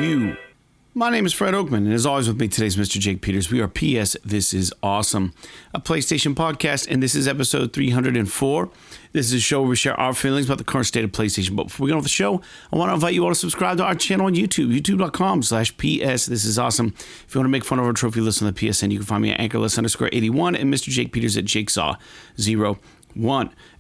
you. My name is Fred Oakman, and as always with me today is Mr. Jake Peters. We are PS This Is Awesome, a PlayStation podcast, and this is episode 304. This is a show where we share our feelings about the current state of PlayStation. But before we get off the show, I want to invite you all to subscribe to our channel on YouTube, youtube.com/PS This Is Awesome. If you want to make fun of our trophy list on the PSN, you can find me at anchorless_81 and Mr. Jake Peters at jakesaw01.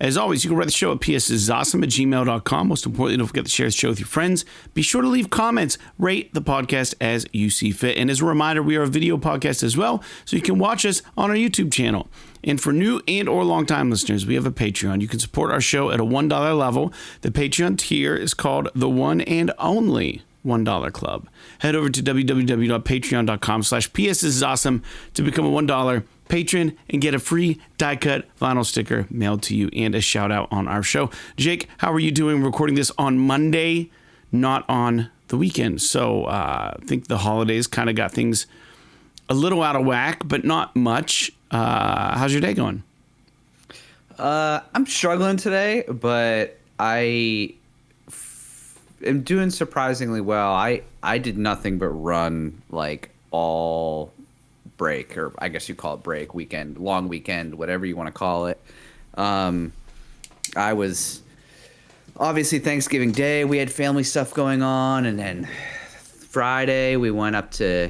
As always, you can write the show at psisawesome@gmail.com. Most importantly, don't forget to share the show with your friends. Be sure to leave comments, rate the podcast as you see fit. And as a reminder, we are a video podcast as well, so you can watch us on our YouTube channel. And for new and or long-time listeners, we have a Patreon. You can support our show at a $1 level. The Patreon tier is called the One and Only $1 Club. Head over to www.patreon.com/psisawesome to become a $1 patron and get a free die-cut vinyl sticker mailed to you and a shout-out on our show. Jake, how are you doing? We're recording this on Monday, not on the weekend. So I think the holidays kind of got things a little out of whack, but not much. How's your day going? I'm struggling today, but I am doing surprisingly well. I did nothing but run like all break, or I guess you call it break, weekend, long weekend, whatever you want to call it. I was obviously Thanksgiving Day, we had family stuff going on, and then Friday we went up to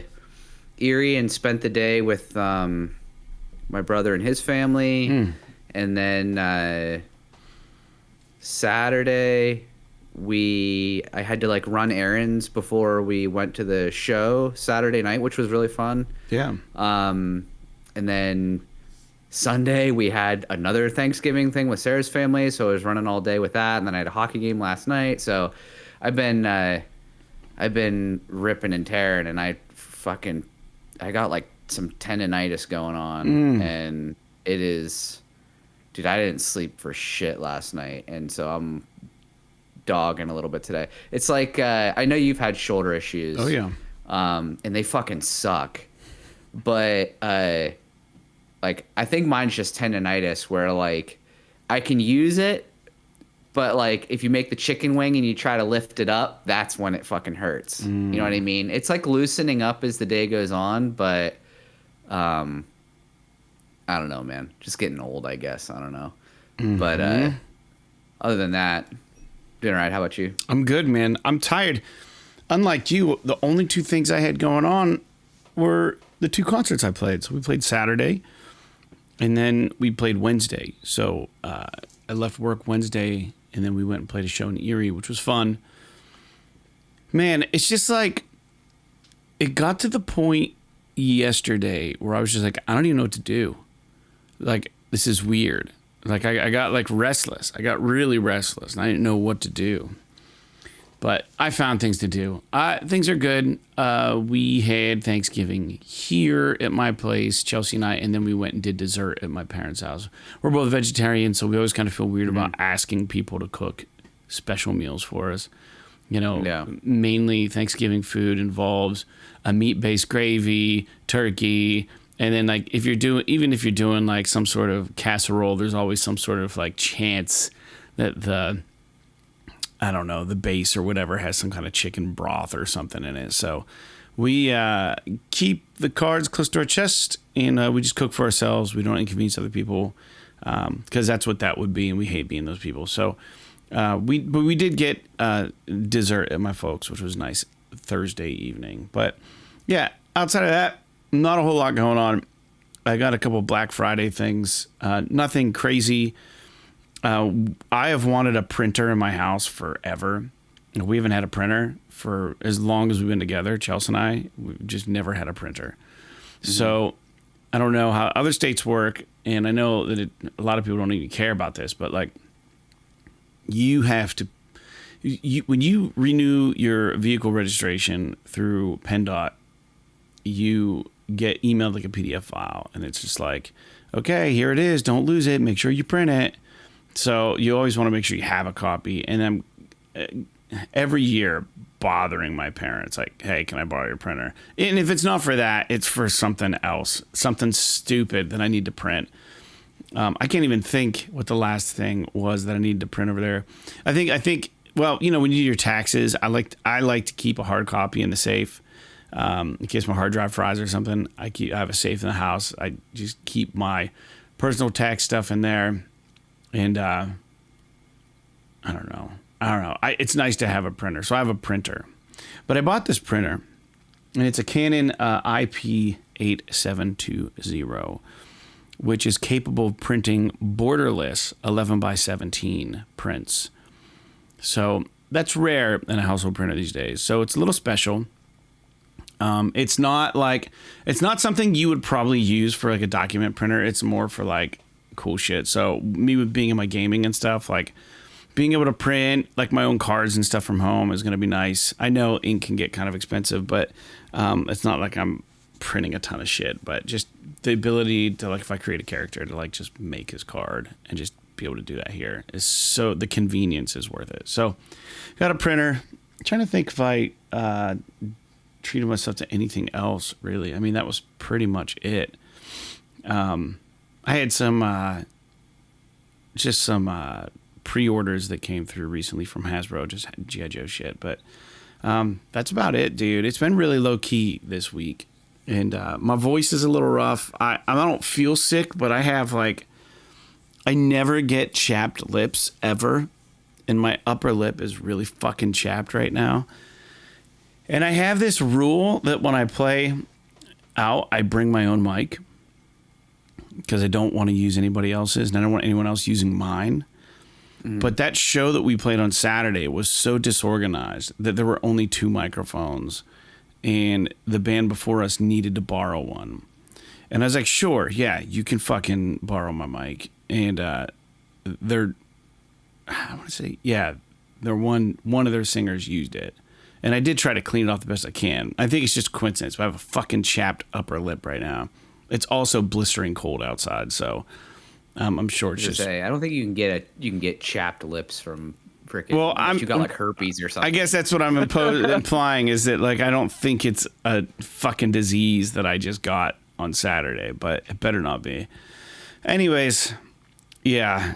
Erie and spent the day with my brother and his family. And then Saturday I had to like run errands before we went to the show Saturday night, which was really fun. Yeah. And then Sunday we had another Thanksgiving thing with Sarah's family, so I was running all day with that. And then I had a hockey game last night, so I've been ripping and tearing, and I got like some tendonitis going on, and it is, dude, I didn't sleep for shit last night, and so I'm dogging a little bit today. It's like I know you've had shoulder issues. Oh yeah. And they fucking suck. But like I think mine's just tendonitis, where like I can use it, but like if you make the chicken wing and you try to lift it up, that's when it fucking hurts. You know what I mean? It's like loosening up as the day goes on, but I don't know, man. Just getting old, I guess. I don't know. But other than that, doing all right. How about you? I'm good, man. I'm tired. Unlike you, the only two things I had going on were the two concerts I played. So we played Saturday, and then we played Wednesday. So I left work Wednesday, and then we went and played a show in Erie, which was fun. Man, it's just like, it got to the point yesterday where I was just like, I don't even know what to do. Like, this is weird. Like, I got like restless. I got really restless, and I didn't know what to do. But I found things to do. Things are good. We had Thanksgiving here at my place, Chelsea and I, and then we went and did dessert at my parents' house. We're both vegetarians, so we always kind of feel weird about asking people to cook special meals for us. You know, mainly Thanksgiving food involves a meat-based gravy, turkey, and then like even if you're doing like some sort of casserole, there's always some sort of like chance that the base or whatever has some kind of chicken broth or something in it. So we keep the cards close to our chest, and we just cook for ourselves. We don't inconvenience other people, because that's what that would be, and we hate being those people. So we did get dessert at my folks', which was nice, Thursday evening. But yeah, outside of that, not a whole lot going on. I got a couple Black Friday things, nothing crazy. I have wanted a printer in my house forever. We haven't had a printer for as long as we've been together, Chelsea and I. We've just never had a printer. So I don't know how other states work, and I know that a lot of people don't even care about this, but like, you have to, when you renew your vehicle registration through PennDOT, you get emailed like a PDF file, and it's just like, okay, here it is. Don't lose it. Make sure you print it. So you always want to make sure you have a copy. And I'm every year bothering my parents, like, hey, can I borrow your printer? And if it's not for that, it's for something else, something stupid that I need to print. I can't even think what the last thing was that I needed to print over there. I think well, you know, when you do your taxes, I like to keep a hard copy in the safe. In case my hard drive fries or something, I have a safe in the house. I just keep my personal tax stuff in there. And I don't know. It's nice to have a printer. So I have a printer. But I bought this printer, and it's a Canon IP8720, which is capable of printing borderless 11x17 prints. So that's rare in a household printer these days. So it's a little special. It's not something you would probably use for like a document printer. It's more for like cool shit. So me with being in my gaming and stuff, like being able to print like my own cards and stuff from home is going to be nice. I know ink can get kind of expensive, but it's not like I'm printing a ton of shit, but just the ability to, like, if I create a character, to like just make his card and just be able to do that here is so, the convenience is worth it. So got a printer. I'm trying to think if I treated myself to anything else really. I mean, that was pretty much it. I had some pre-orders that came through recently from Hasbro, just G.I. Joe shit, but that's about it, dude. It's been really low key this week. And my voice is a little rough. I don't feel sick, but I have like, I never get chapped lips ever. And my upper lip is really fucking chapped right now. And I have this rule that when I play out, I bring my own mic. Because I don't want to use anybody else's, and I don't want anyone else using mine. But that show that we played on Saturday was so disorganized that there were only 2 microphones. And the band before us needed to borrow one. And I was like, sure, yeah, you can fucking borrow my mic. And I want to say, yeah, one of their singers used it. And I did try to clean it off the best I can. I think it's just coincidence, but I have a fucking chapped upper lip right now. It's also blistering cold outside, so I'm sure it's just... I don't think you can get chapped lips from... Freaking, well, you got like herpes or something. I guess that's what I'm implying is that, like, I don't think it's a fucking disease that I just got on Saturday, but it better not be. Anyways, yeah,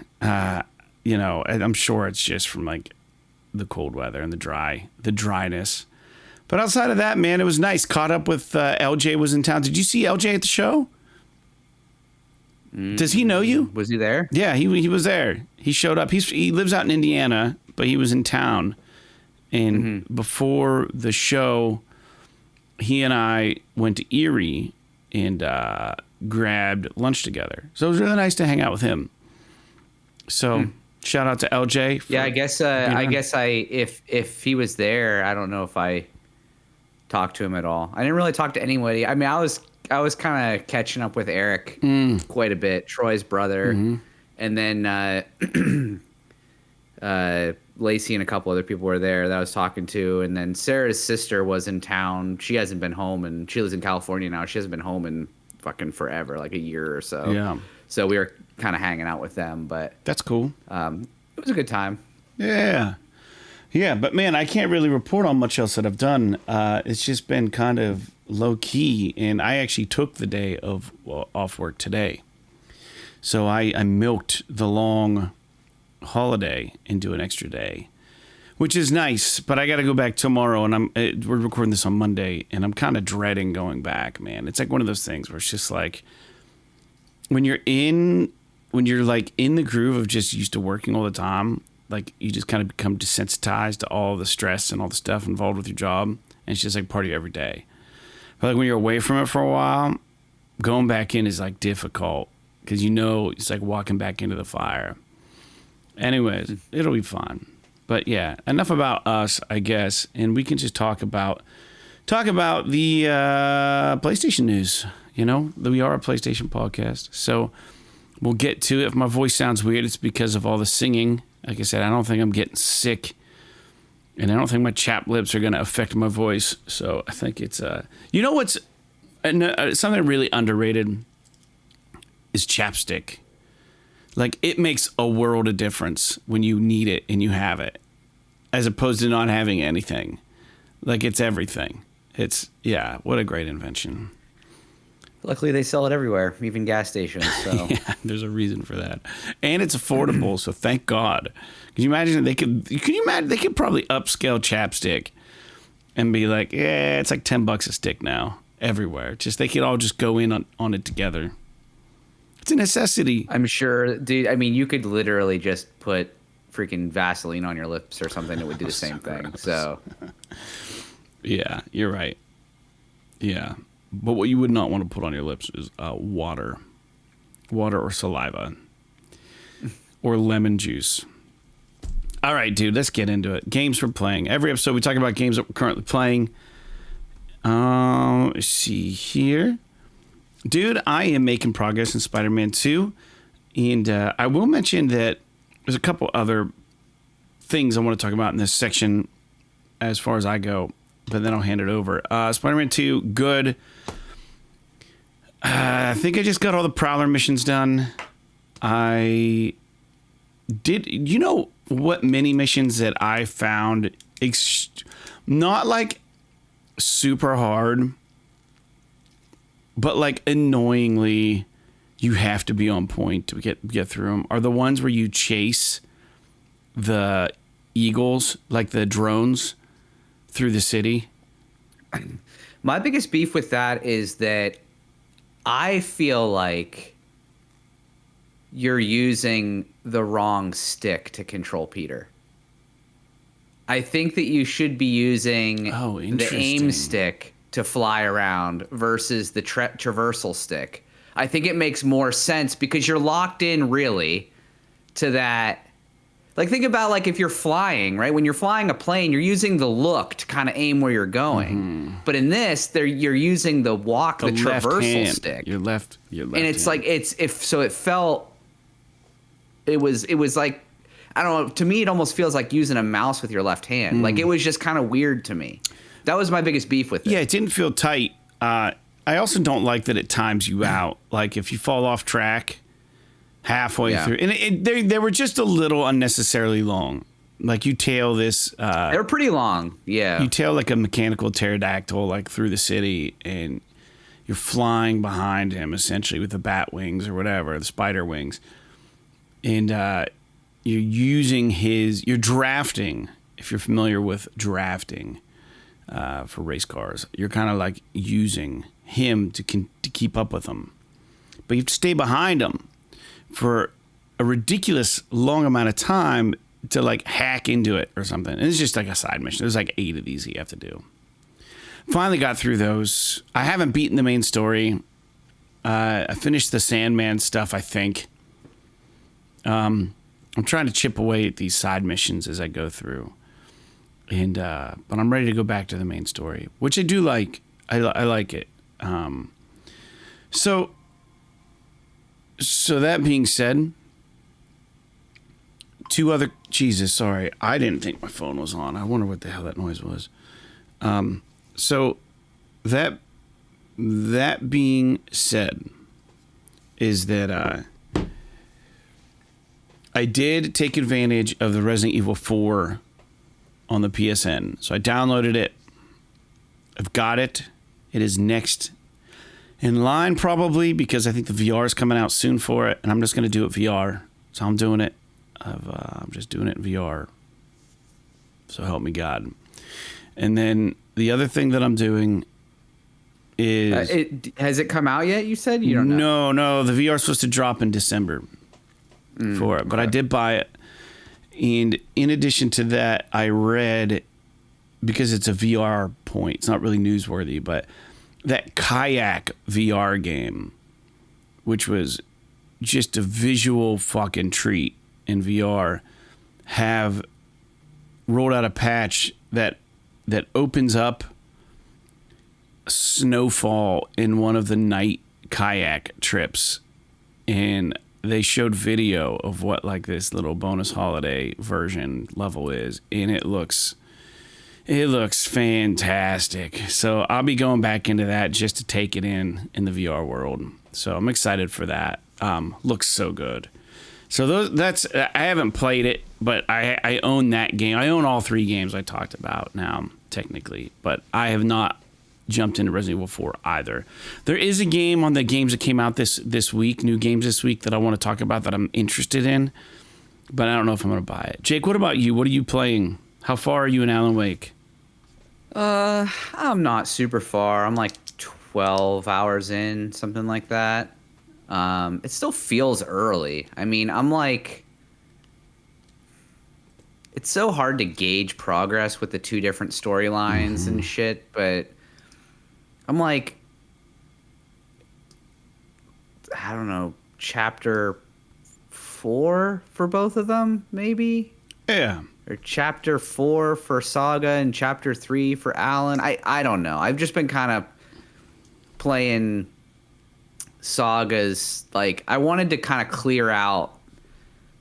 you know, I'm sure it's just from like the cold weather and the dryness. But outside of that, man, it was nice. Caught up with LJ was in town. Did you see LJ at the show? Does he know you? Was he there? Yeah, he was there. He showed up. He lives out in Indiana, but he was in town. And before the show, he and I went to Erie and grabbed lunch together. So it was really nice to hang out with him. So shout out to LJ. Yeah, I guess if he was there, I don't know if I talked to him at all. I didn't really talk to anybody. I mean, I was kind of catching up with Eric quite a bit, Troy's brother, and then Lacey and a couple other people were there that I was talking to, and then Sarah's sister was in town. She hasn't been home, and she lives in California now. She hasn't been home in fucking forever, like a year or so. Yeah. So we were kind of hanging out with them, but that's cool. It was a good time. Yeah. Yeah, but man, I can't really report on much else that I've done. It's just been kind of low key, and I actually took the day off work today. So I milked the long holiday into an extra day, which is nice, but I got to go back tomorrow, and we're recording this on Monday, and I'm kind of dreading going back, man. It's like one of those things where it's just like when you're like in the groove of just used to working all the time, like you just kind of become desensitized to all the stress and all the stuff involved with your job, and it's just like part of your every day. But like when you're away from it for a while, going back in is like difficult because you know it's like walking back into the fire. Anyways, it'll be fun. But yeah, enough about us, I guess, and we can just talk about the PlayStation news. You know, we are a PlayStation podcast, so we'll get to it. If my voice sounds weird, it's because of all the singing. Like I said, I don't think I'm getting sick, and I don't think my chapped lips are going to affect my voice. So I think it's you know what's something really underrated is chapstick. Like, it makes a world of difference when you need it and you have it, as opposed to not having anything. Like, it's everything. It's, yeah, what a great invention. Luckily, they sell it everywhere, even gas stations. So Yeah, there's a reason for that, and it's affordable. So thank God. Can you imagine they could? Can you imagine they could probably upscale chapstick and be like, yeah, it's like $10 a stick now everywhere. Just they could all just go in on it together. It's a necessity. I'm sure, dude. I mean, you could literally just put freaking Vaseline on your lips or something that would do the same thing. Gross. So, Yeah, you're right. Yeah, but what you would not want to put on your lips is water or saliva, or lemon juice. All right, dude, let's get into it. Games we're playing. Every episode we talk about games that we're currently playing. Let's see here. Dude, I am making progress in Spider-Man 2. And I will mention that there's a couple other things I want to talk about in this section as far as I go, but then I'll hand it over. Spider-Man 2, good. I think I just got all the Prowler missions done. I did. You know what mini missions that I found not like super hard, but like annoyingly you have to be on point to get through them, are the ones where you chase the eagles, like the drones, through the city. my biggest beef with that is that I feel like you're using the wrong stick to control Peter. I think that you should be using the aim stick to fly around versus the traversal stick. I think it makes more sense because you're locked in really to that. Like, think about like if you're flying, right? When you're flying a plane, you're using the look to kind of aim where you're going. Mm-hmm. But in this, you're using the traversal stick. Your left. And it's hand. Like it was like, I don't know. To me, it almost feels like using a mouse with your left hand. Like, it was just kind of weird to me. That was my biggest beef with it. Yeah, it didn't feel tight. I also don't like that it times you out. Like, if you fall off track halfway through. And they were just a little unnecessarily long. Like, you tail this... they were pretty long, yeah. You tail, like, a mechanical pterodactyl, like, through the city, and you're flying behind him, essentially, with the bat wings or whatever, the spider wings. And you're using you're drafting, if you're familiar with drafting for race cars. You're kind of like using him to keep up with them. But you have to stay behind him for a ridiculous long amount of time to like hack into it or something. And it's just like a side mission. There's like 8 of these you have to do. Finally got through those. I haven't beaten the main story. I finished the Sandman stuff, I think. I'm trying to chip away at these side missions as I go through. And but I'm ready to go back to the main story, which I do like. I like it. So that being said, Jesus, sorry. I didn't think my phone was on. I wonder what the hell that noise was. So that being said is that I did take advantage of the Resident Evil 4 on the PSN. So I downloaded it. I've got it. It is next in line probably because I think the VR is coming out soon for it, and I'm just going to do it VR. So I'm doing it. I'm just doing it in VR. So help me God. And then the other thing that I'm doing is... has it come out yet, you said? You don't know? No. The VR is supposed to drop in December for it. But I did buy it. And in addition to that, I read, because it's a VR point, it's not really newsworthy, but that Kayak VR game, which was just a visual fucking treat in VR, have rolled out a patch that opens up snowfall in one of the night kayak trips. And they showed video of what like this little bonus holiday version level is, and it looks fantastic. So I'll be going back into that just to take it in the VR world. So I'm excited for that. Looks so good. So I haven't played it, but I own that game. I own all 3 games I talked about now, technically, but I have not jumped into Resident Evil 4 either. There is a game on the games that came out this week, new games this week that I want to talk about that I'm interested in, but I don't know if I'm going to buy it. Jake, what about you? What are you playing? How far are you in Alan Wake? I'm not super far. I'm like 12 hours in, something like that. It still feels early. I mean, I'm like, it's so hard to gauge progress with the two different storylines and shit, but I'm like, I don't know, chapter 4 for both of them, maybe? Yeah. Or chapter 4 for Saga and chapter 3 for Alan. I don't know. I've just been kind of playing Sagas. Like, I wanted to kind of clear out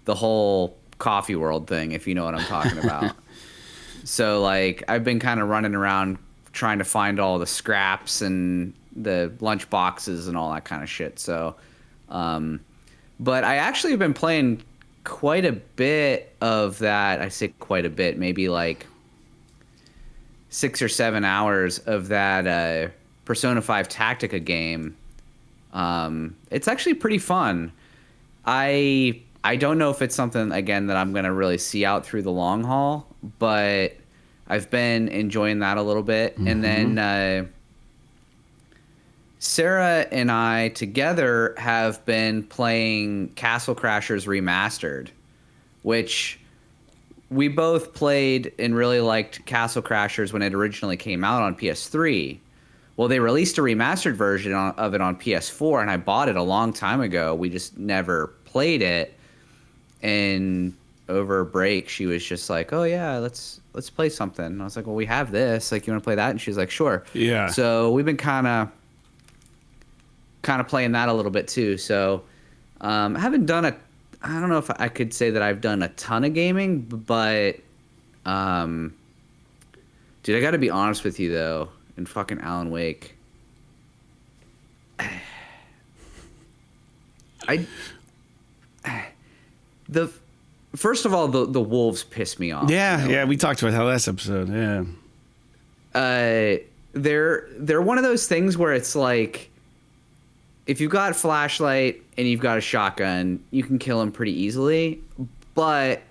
the whole Coffee World thing, if you know what I'm talking about. So, like, I've been kind of running around trying to find all the scraps and the lunch boxes and all that kind of shit. So, but I actually have been playing quite a bit of that. I say quite a bit, maybe like 6 or 7 hours of that Persona 5 Tactica game. It's actually pretty fun. I don't know if it's something, again, that I'm going to really see out through the long haul, but I've been enjoying that a little bit. And then Sarah and I together have been playing Castle Crashers Remastered, which we both played and really liked Castle Crashers when it originally came out on PS3. Well, they released a remastered version of it on PS4, and I bought it a long time ago. We just never played it. And over break, she was just like, "Oh yeah, let's play something." And I was like, "Well, we have this. Like, you want to play that?" And she's like, "Sure." Yeah. So we've been kind of playing that a little bit too. So I haven't done I don't know if I could say that I've done a ton of gaming, but dude, I got to be honest with you though. In fucking Alan Wake, first of all, the wolves piss me off. Yeah, you know? yeah, we talked about how last episode. Yeah. They're one of those things where it's like, if you've got a flashlight and you've got a shotgun, you can kill them pretty easily. But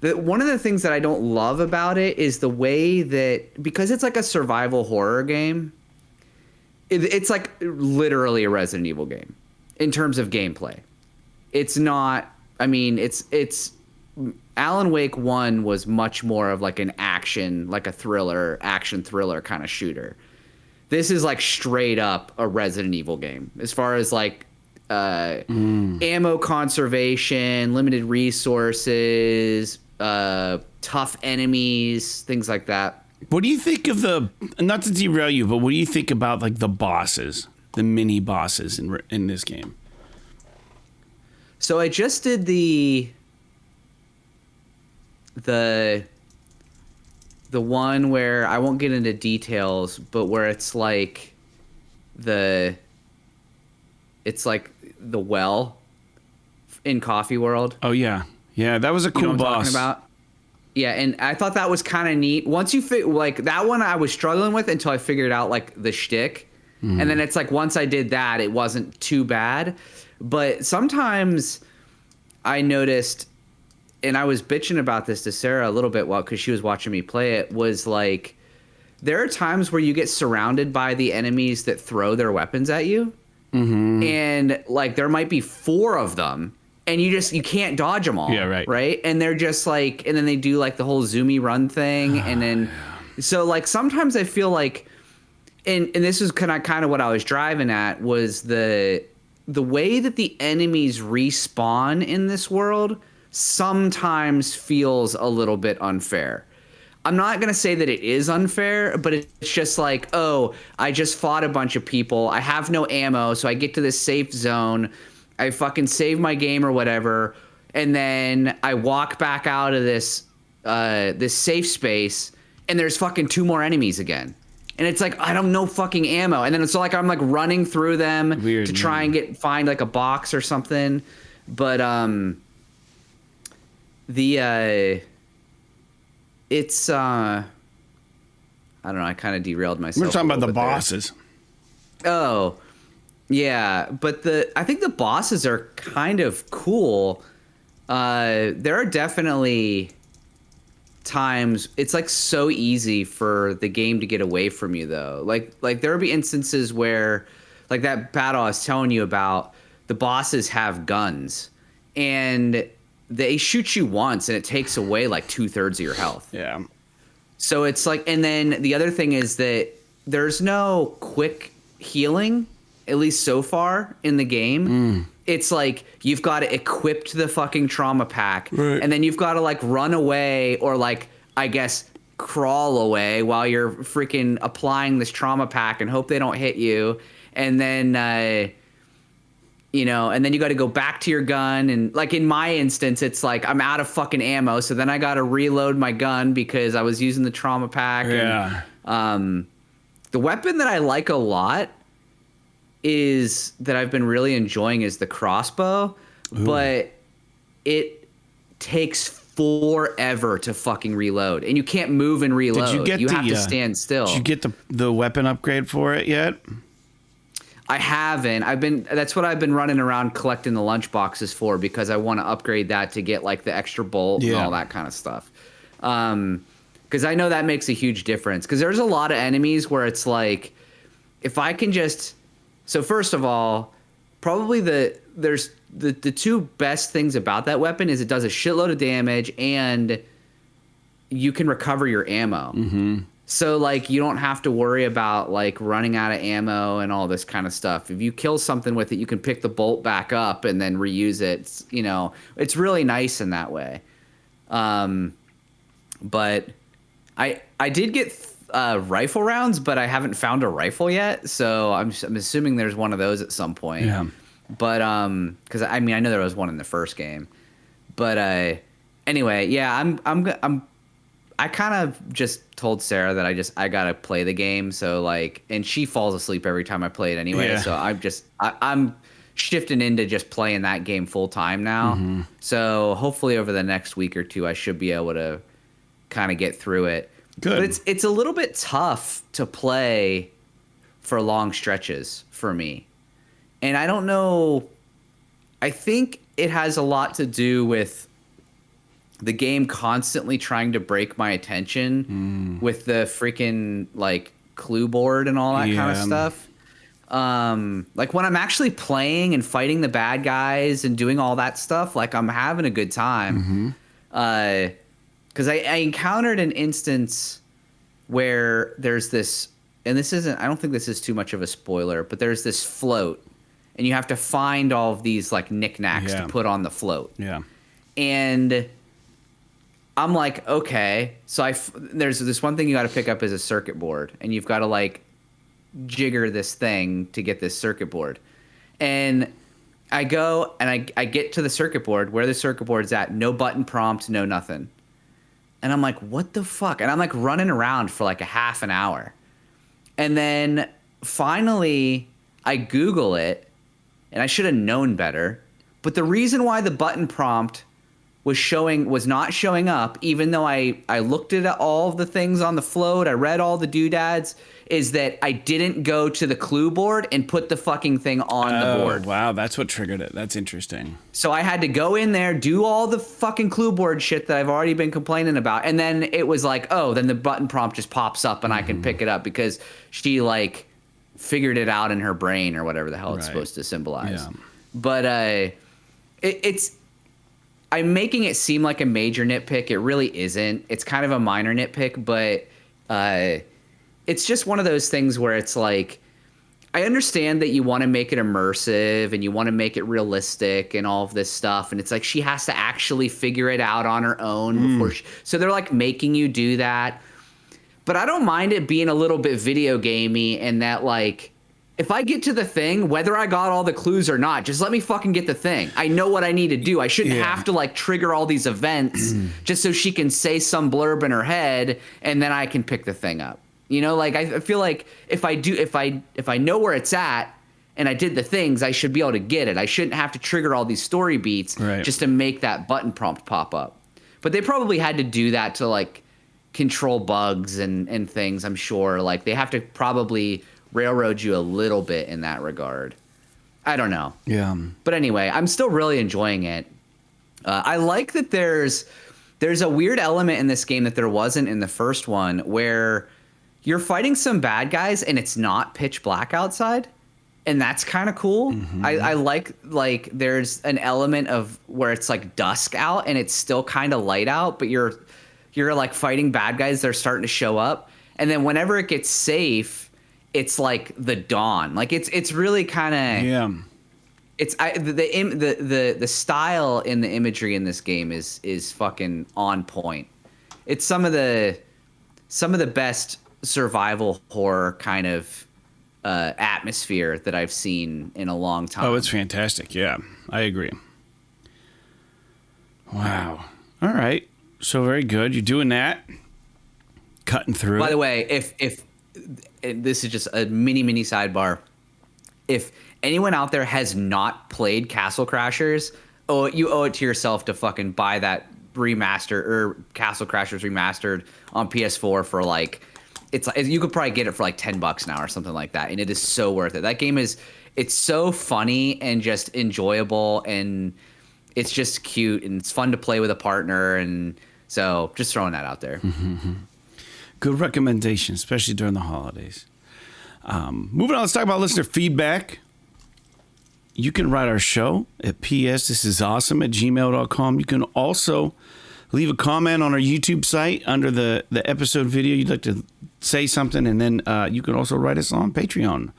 one of the things that I don't love about it is the way that, because it's like a survival horror game, it's like literally a Resident Evil game in terms of gameplay. It's not, I mean, it's Alan Wake 1 was much more of like an action, like a action thriller kind of shooter. This is like straight up a Resident Evil game as far as like ammo conservation, limited resources, tough enemies, things like that. What do you think of not to derail you, but what do you think about like the bosses, the mini bosses in this game? So I just did the one where I won't get into details, but where it's like the well in Coffee World. Oh yeah, yeah, that was a cool boss. Talking about? Yeah, and I thought that was kind of neat. Once you like that one, I was struggling with until I figured out like the shtick, and then it's like once I did that, it wasn't too bad. But sometimes I noticed, and I was bitching about this to Sarah a little bit because she was watching me play it, was like there are times where you get surrounded by the enemies that throw their weapons at you, and like there might be 4 of them. And you can't dodge them all. Yeah, right. Right? And they're just like, and then they do like the whole zoomy run thing. And then, so like sometimes I feel like, and this is kind of what I was driving at, was the way that the enemies respawn in this world sometimes feels a little bit unfair. I'm not going to say that it is unfair, but it's just like, oh, I just fought a bunch of people. I have no ammo, so I get to this safe zone. I fucking save my game or whatever, and then I walk back out of this safe space, and there's fucking 2 more enemies again. And it's like, I don't know fucking ammo. And then it's like I'm like running through them to try and find like a box or something. But it's I don't know. I kind of derailed myself. We're talking about the bosses. Oh, yeah. But I think the bosses are kind of cool. There are definitely times it's like so easy for the game to get away from you, though. Like there will be instances where, like that battle I was telling you about, the bosses have guns and they shoot you once and it takes away like 2/3 of your health. Yeah. So it's like, and then the other thing is that there's no quick healing, at least so far in the game. It's like you've got to equip the fucking trauma pack, right, and then you've got to like run away or like, I guess, crawl away while you're freaking applying this trauma pack and hope they don't hit you. And then, you know, and then you got to go back to your gun. And like in my instance, it's like I'm out of fucking ammo. So then I got to reload my gun because I was using the trauma pack. Yeah. And, the weapon that I like a lot is that I've been really enjoying is the crossbow. Ooh. But it takes forever to fucking reload. And you can't move and reload. You have to stand still. Did you get the weapon upgrade for it yet? I haven't. That's what I've been running around collecting the lunch boxes for, because I want to upgrade that to get like the extra bolt and all that kind of stuff. Because I know that makes a huge difference. Because there's a lot of enemies where it's like, if I can just, so first of all, probably the two best things about that weapon is it does a shitload of damage and you can recover your ammo. Mm-hmm. So, like, you don't have to worry about, like, running out of ammo and all this kind of stuff. If you kill something with it, you can pick the bolt back up and then reuse it. It's, you know, it's really nice in that way. But I did get rifle rounds, but I haven't found a rifle yet. So I'm assuming there's one of those at some point. Yeah. But, because, I mean, I know there was one in the first game. But, anyway, yeah, I kind of just told Sarah that I gotta play the game, so like, and she falls asleep every time I play it anyway. Yeah. So I'm shifting into just playing that game full time now. Mm-hmm. So hopefully over the next week or two, I should be able to kind of get through it. Good. But it's a little bit tough to play for long stretches for me, and I don't know. I think it has a lot to do with the game constantly trying to break my attention with the freaking like clue board and all that kind of stuff. Like when I'm actually playing and fighting the bad guys and doing all that stuff, like I'm having a good time. Mm-hmm. 'Cause I encountered an instance where there's this, and I don't think this is too much of a spoiler, but there's this float and you have to find all of these like knickknacks to put on the float. Yeah. And I'm like, okay, so there's this one thing you got to pick up is a circuit board, and you've got to like jigger this thing to get this circuit board. And I go and I get to the circuit board where the circuit board's at, no button prompt, no nothing. And I'm like, what the fuck? And I'm like running around for like a half an hour. And then finally I Google it, and I should have known better. But the reason why the button prompt was not showing up, even though I looked at all of the things on the float, I read all the doodads, is that I didn't go to the clue board and put the fucking thing on the board. Wow, that's what triggered it. That's interesting. So I had to go in there, do all the fucking clue board shit that I've already been complaining about, and then it was like, oh, then the button prompt just pops up and I can pick it up because she like figured it out in her brain or whatever the hell it's supposed to symbolize. Yeah. But it's I'm making it seem like a major nitpick. It really isn't. It's kind of a minor nitpick, but it's just one of those things where it's like, I understand that you want to make it immersive and you want to make it realistic and all of this stuff. And it's like she has to actually figure it out on her own before so they're like making you do that. But I don't mind it being a little bit video gamey, and that like, if I get to the thing, whether I got all the clues or not, just let me fucking get the thing. I know what I need to do. I shouldn't have to like trigger all these events just so she can say some blurb in her head and then I can pick the thing up. You know, like I feel like if I know where it's at and I did the things, I should be able to get it. I shouldn't have to trigger all these story beats just to make that button prompt pop up. But they probably had to do that to like control bugs and things. I'm sure like they have to probably railroad you a little bit in that regard. I don't know. Yeah. But anyway, I'm still really enjoying it. I like that there's a weird element in this game that there wasn't in the first one, where you're fighting some bad guys and it's not pitch black outside. And that's kind of cool. Mm-hmm. I like there's an element of where it's like dusk out and it's still kind of light out, but you're like fighting bad guys that are starting to show up. And then whenever it gets safe, it's like the dawn. Like it's really kind of, yeah. It's the style in the imagery in this game is fucking on point. It's some of the best survival horror kind of atmosphere that I've seen in a long time. Oh, it's fantastic. Yeah, I agree. Wow. All right. So very good. You're doing that. Cutting through. By the way, if this is just a mini sidebar, if anyone out there has not played Castle Crashers, you owe it to yourself to fucking buy that remaster or Castle Crashers remastered on PS4 for like, you could probably get it for like $10 now or something like that, and it is so worth it. That game it's so funny and just enjoyable, and it's just cute and it's fun to play with a partner, and so just throwing that out there. Mm-hmm. Good recommendation, especially during the holidays. Moving on, let's talk about listener feedback. You can write our show at psthisisawesome@gmail.com. You can also leave a comment on our YouTube site under the episode video. You'd like to say something, and then you can also write us on Patreon,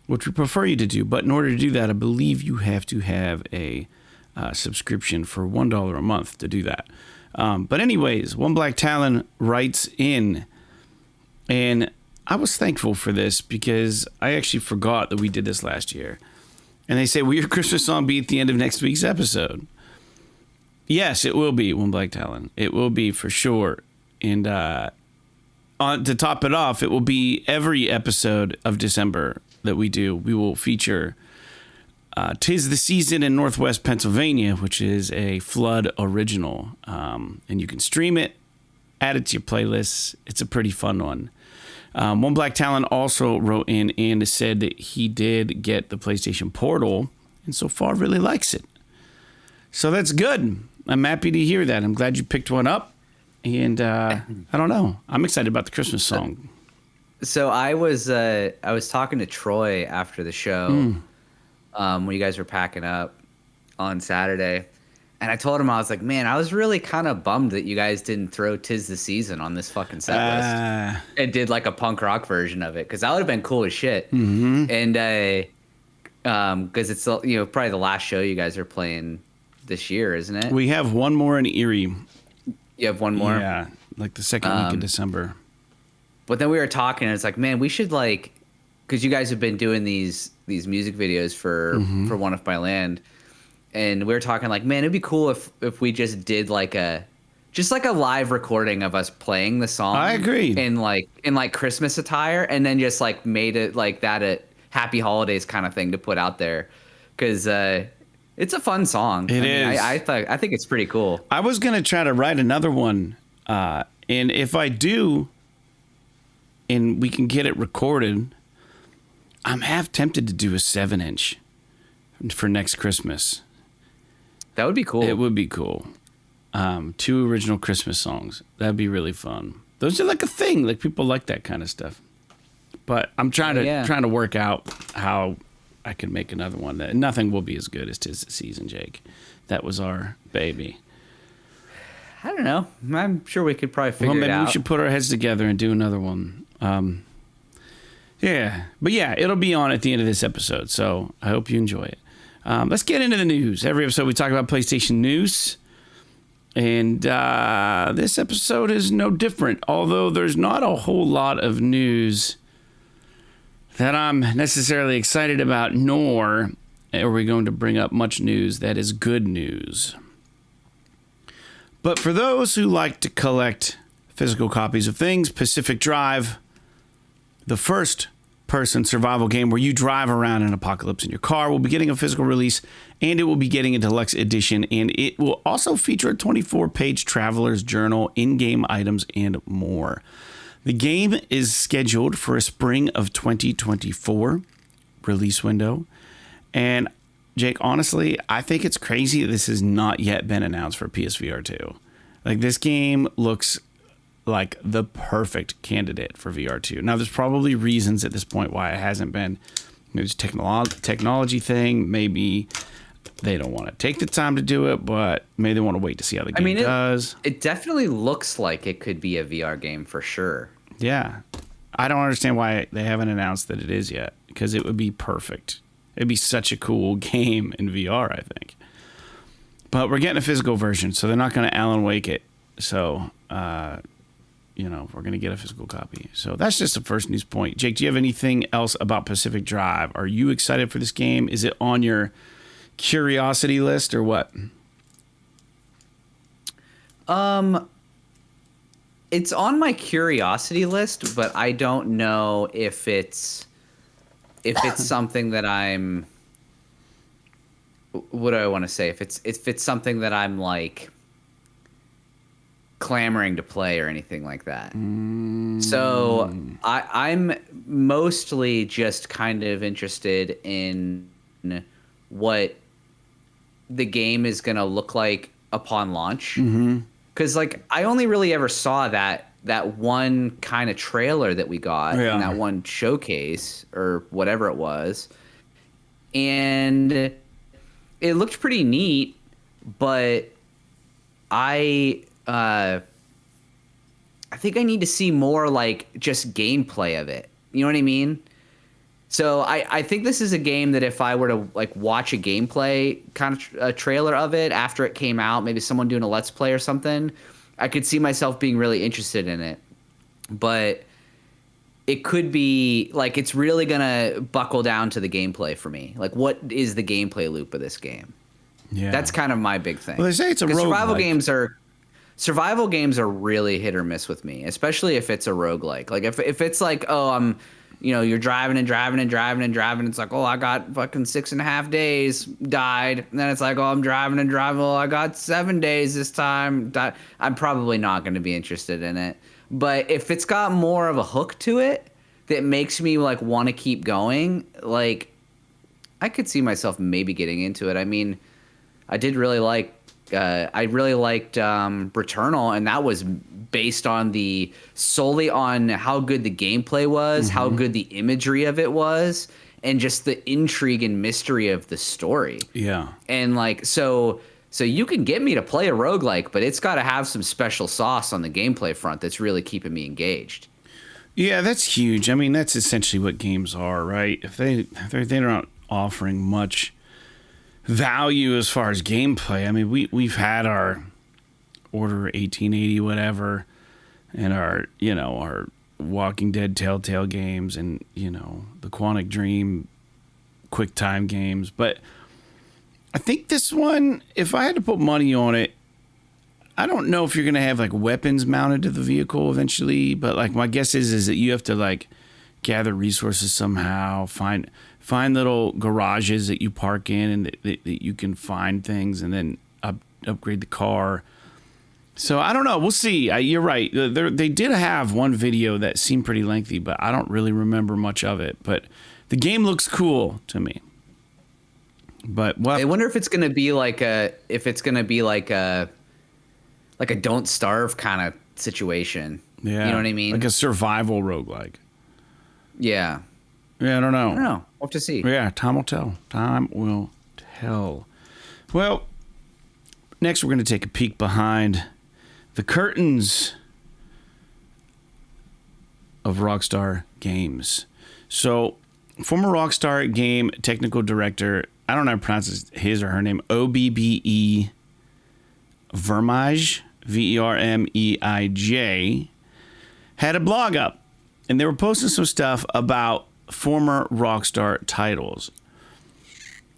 which we prefer you to do. But in order to do that, I believe you have to have a subscription for $1 a month to do that. But anyways, One Black Talon writes in, and I was thankful for this because I actually forgot that we did this last year. And they say, will your Christmas song be at the end of next week's episode? Yes, it will be, One Black Talon. It will be for sure. And to top it off, it will be every episode of December that we do. We will feature 'Tis the Season in Northwest Pennsylvania, which is a Flood original. And you can stream it, add it to your playlists. It's a pretty fun one. One Black Talon also wrote in and said that he did get the PlayStation Portal and so far really likes it. So that's good. I'm happy to hear that. I'm glad you picked one up. And I don't know. I'm excited about the Christmas song. So I was talking to Troy after the show when you guys were packing up on Saturday. And I told him, I was like, man, I was really kind of bummed that you guys didn't throw 'Tis the Season on this fucking set list and did like a punk rock version of it, because that would have been cool as shit. Mm-hmm. And because it's probably the last show you guys are playing this year, isn't it? We have one more in Erie. You have one more? Yeah, like the second week of December. But then we were talking, and it's like, man, we should because you guys have been doing these music videos for One of My Land. And we were talking like, man, it'd be cool if we just did like a live recording of us playing the song. I agree. In Christmas attire, and then just like made it like that a Happy Holidays kind of thing to put out there, because it's a fun song. It is. I think it's pretty cool. I was gonna try to write another one, and if I do, and we can get it recorded, I'm half tempted to do a 7-inch for next Christmas. That would be cool. It would be cool. 2 original Christmas songs. That'd be really fun. Those are like a thing. Like people like that kind of stuff. But I'm trying to work out how I can make another one. That nothing will be as good as 'Tis the Season, Jake. That was our baby. I don't know. I'm sure we could probably figure it out. Maybe we should put our heads together and do another one. Yeah. But yeah, it'll be on at the end of this episode. So I hope you enjoy it. Let's get into the news. Every episode we talk about PlayStation news. And this episode is no different. Although there's not a whole lot of news that I'm necessarily excited about, nor are we going to bring up much news that is good news. But for those who like to collect physical copies of things, Pacific Drive, the first person survival game where you drive around an apocalypse in your car. Will be getting a physical release, and it will be getting a deluxe edition, and it will also feature a 24-page traveler's journal, in-game items, and more. The game is scheduled for a spring of 2024 release window, and Jake, honestly, I think it's crazy that this has not yet been announced for PSVR 2. Like, this game looks like the perfect candidate for VR2. Now, there's probably reasons at this point why it hasn't been. There's a technology thing. Maybe they don't want to take the time to do it, but maybe they want to wait to see how the game does. It definitely looks like it could be a VR game for sure. Yeah. I don't understand why they haven't announced that it is yet, because it would be perfect. It'd be such a cool game in VR, I think. But we're getting a physical version, so they're not going to Alan Wake it. So, we're going to get a physical copy. So that's just the first news point. Jake, do you have anything else about Pacific Drive? Are you excited for this game? Is it on your curiosity list or what? It's on my curiosity list, but I don't know if it's something that I'm. What do I want to say? If it's something that I'm like clamoring to play or anything like that. So I'm mostly just kind of interested in what the game is going to look like upon launch. Because like I only really ever saw that one kind of trailer that we got in that one showcase or whatever it was, and it looked pretty neat, but I think I need to see more like just gameplay of it. You know what I mean? So I think this is a game that if I were to like watch a gameplay kind of a trailer of it after it came out, maybe someone doing a Let's Play or something, I could see myself being really interested in it. But it could be like it's really gonna buckle down to the gameplay for me. Like, what is the gameplay loop of this game? Yeah, that's kind of my big thing. Well, they say it's a roguelike. Survival games are really hit or miss with me, especially if it's a roguelike. Like if it's like, oh, you're driving and driving and driving and driving. It's like, oh, I got fucking 6.5 days, died. And then it's like, oh, I'm driving and driving. Well, I got 7 days this time, died. I'm probably not going to be interested in it. But if it's got more of a hook to it that makes me like want to keep going, like I could see myself maybe getting into it. I mean, I really liked RETURNAL, and that was based on solely on how good the gameplay was, how good the imagery of it was, and just the intrigue and mystery of the story. Yeah. And like so you can get me to play a roguelike, but it's got to have some special sauce on the gameplay front that's really keeping me engaged. Yeah, that's huge. I mean, that's essentially what games are, right? If they're not offering much value as far as gameplay. I mean, we've had our Order 1880 whatever, and our Walking Dead Telltale games, and the Quantic Dream QuickTime games, but I think this one, if I had to put money on it, I don't know if you're gonna have like weapons mounted to the vehicle eventually, but like my guess is that you have to like gather resources somehow, find little garages that you park in, and that you can find things, and then upgrade the car. So I don't know. We'll see. You're right. They did have one video that seemed pretty lengthy, but I don't really remember much of it. But the game looks cool to me. But I wonder if it's gonna be like a Don't Starve kind of situation. Yeah, you know what I mean? Like a survival roguelike. Yeah. Yeah, I don't know. We'll have to see. Yeah, time will tell. Time will tell. Well, next we're going to take a peek behind the curtains of Rockstar Games. So, former Rockstar game technical director, I don't know how to pronounce his or her name, Obbe Vermeij, Vermeij, had a blog up, and they were posting some stuff about former Rockstar titles.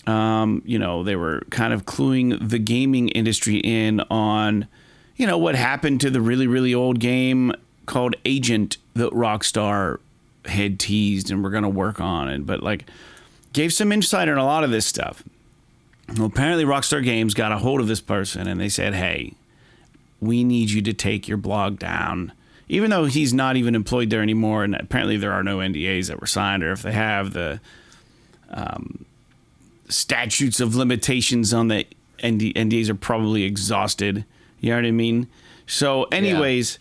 They were kind of cluing the gaming industry in on, what happened to the really, really old game called Agent that Rockstar had teased and we're going to work on it, but like gave some insight on a lot of this stuff. Well, apparently Rockstar Games got a hold of this person and they said, hey, we need you to take your blog down, even though he's not even employed there anymore. And apparently there are no NDAs that were signed, or if they have, the statutes of limitations on the NDAs are probably exhausted. You know what I mean? So anyways,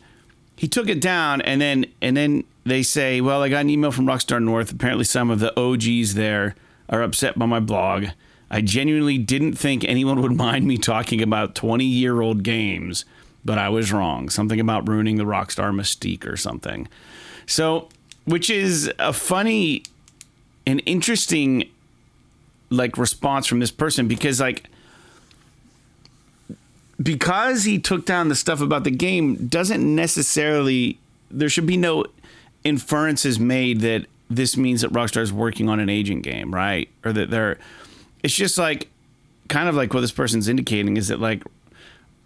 he took it down, and then they say, well, I got an email from Rockstar North. Apparently some of the OGs there are upset by my blog. I genuinely didn't think anyone would mind me talking about 20-year-old games, but I was wrong. Something about ruining the Rockstar mystique or something. So, which is a funny and interesting like response from this person, because he took down the stuff about the game doesn't necessarily, there should be no inferences made that this means that Rockstar is working on an aging game, right? Or that it's just like kind of like what this person's indicating is that like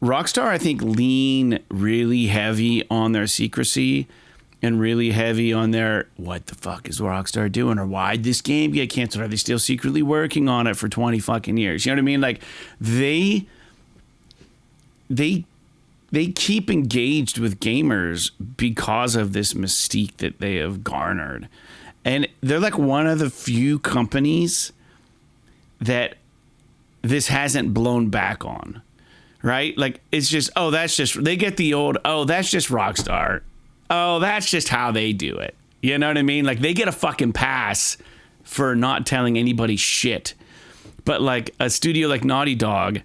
Rockstar, I think, lean really heavy on their secrecy and really heavy on their, what the fuck is Rockstar doing? Or why'd this game get canceled? Are they still secretly working on it for 20 fucking years? You know what I mean? Like they keep engaged with gamers because of this mystique that they have garnered. And they're like one of the few companies that this hasn't blown back on, right? Like it's just, oh, that's just, they get the old, oh, that's just Rockstar. Oh, that's just how they do it. You know what I mean? Like they get a fucking pass for not telling anybody shit. But like a studio like Naughty Dog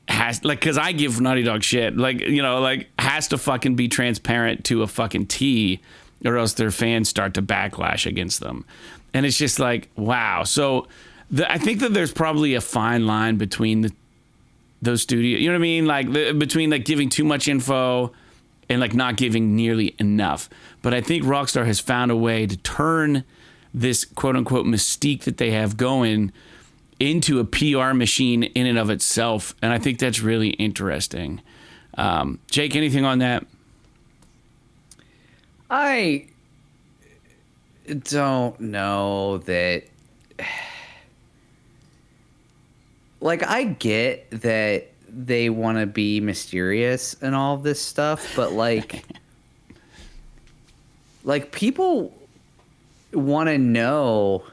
has, like, cause I give Naughty Dog shit, like, you know, like has to fucking be transparent to a fucking T, or else their fans start to backlash against them. And it's just like, wow. So I think that there's probably a fine line between those studios, you know what I mean? Like between like giving too much info and like not giving nearly enough. But I think Rockstar has found a way to turn this quote unquote mystique that they have going into a PR machine in and of itself. And I think that's really interesting. Jake, anything on that? I don't know that. Like, I get that they want to be mysterious and all of this stuff, but like, like people want to know,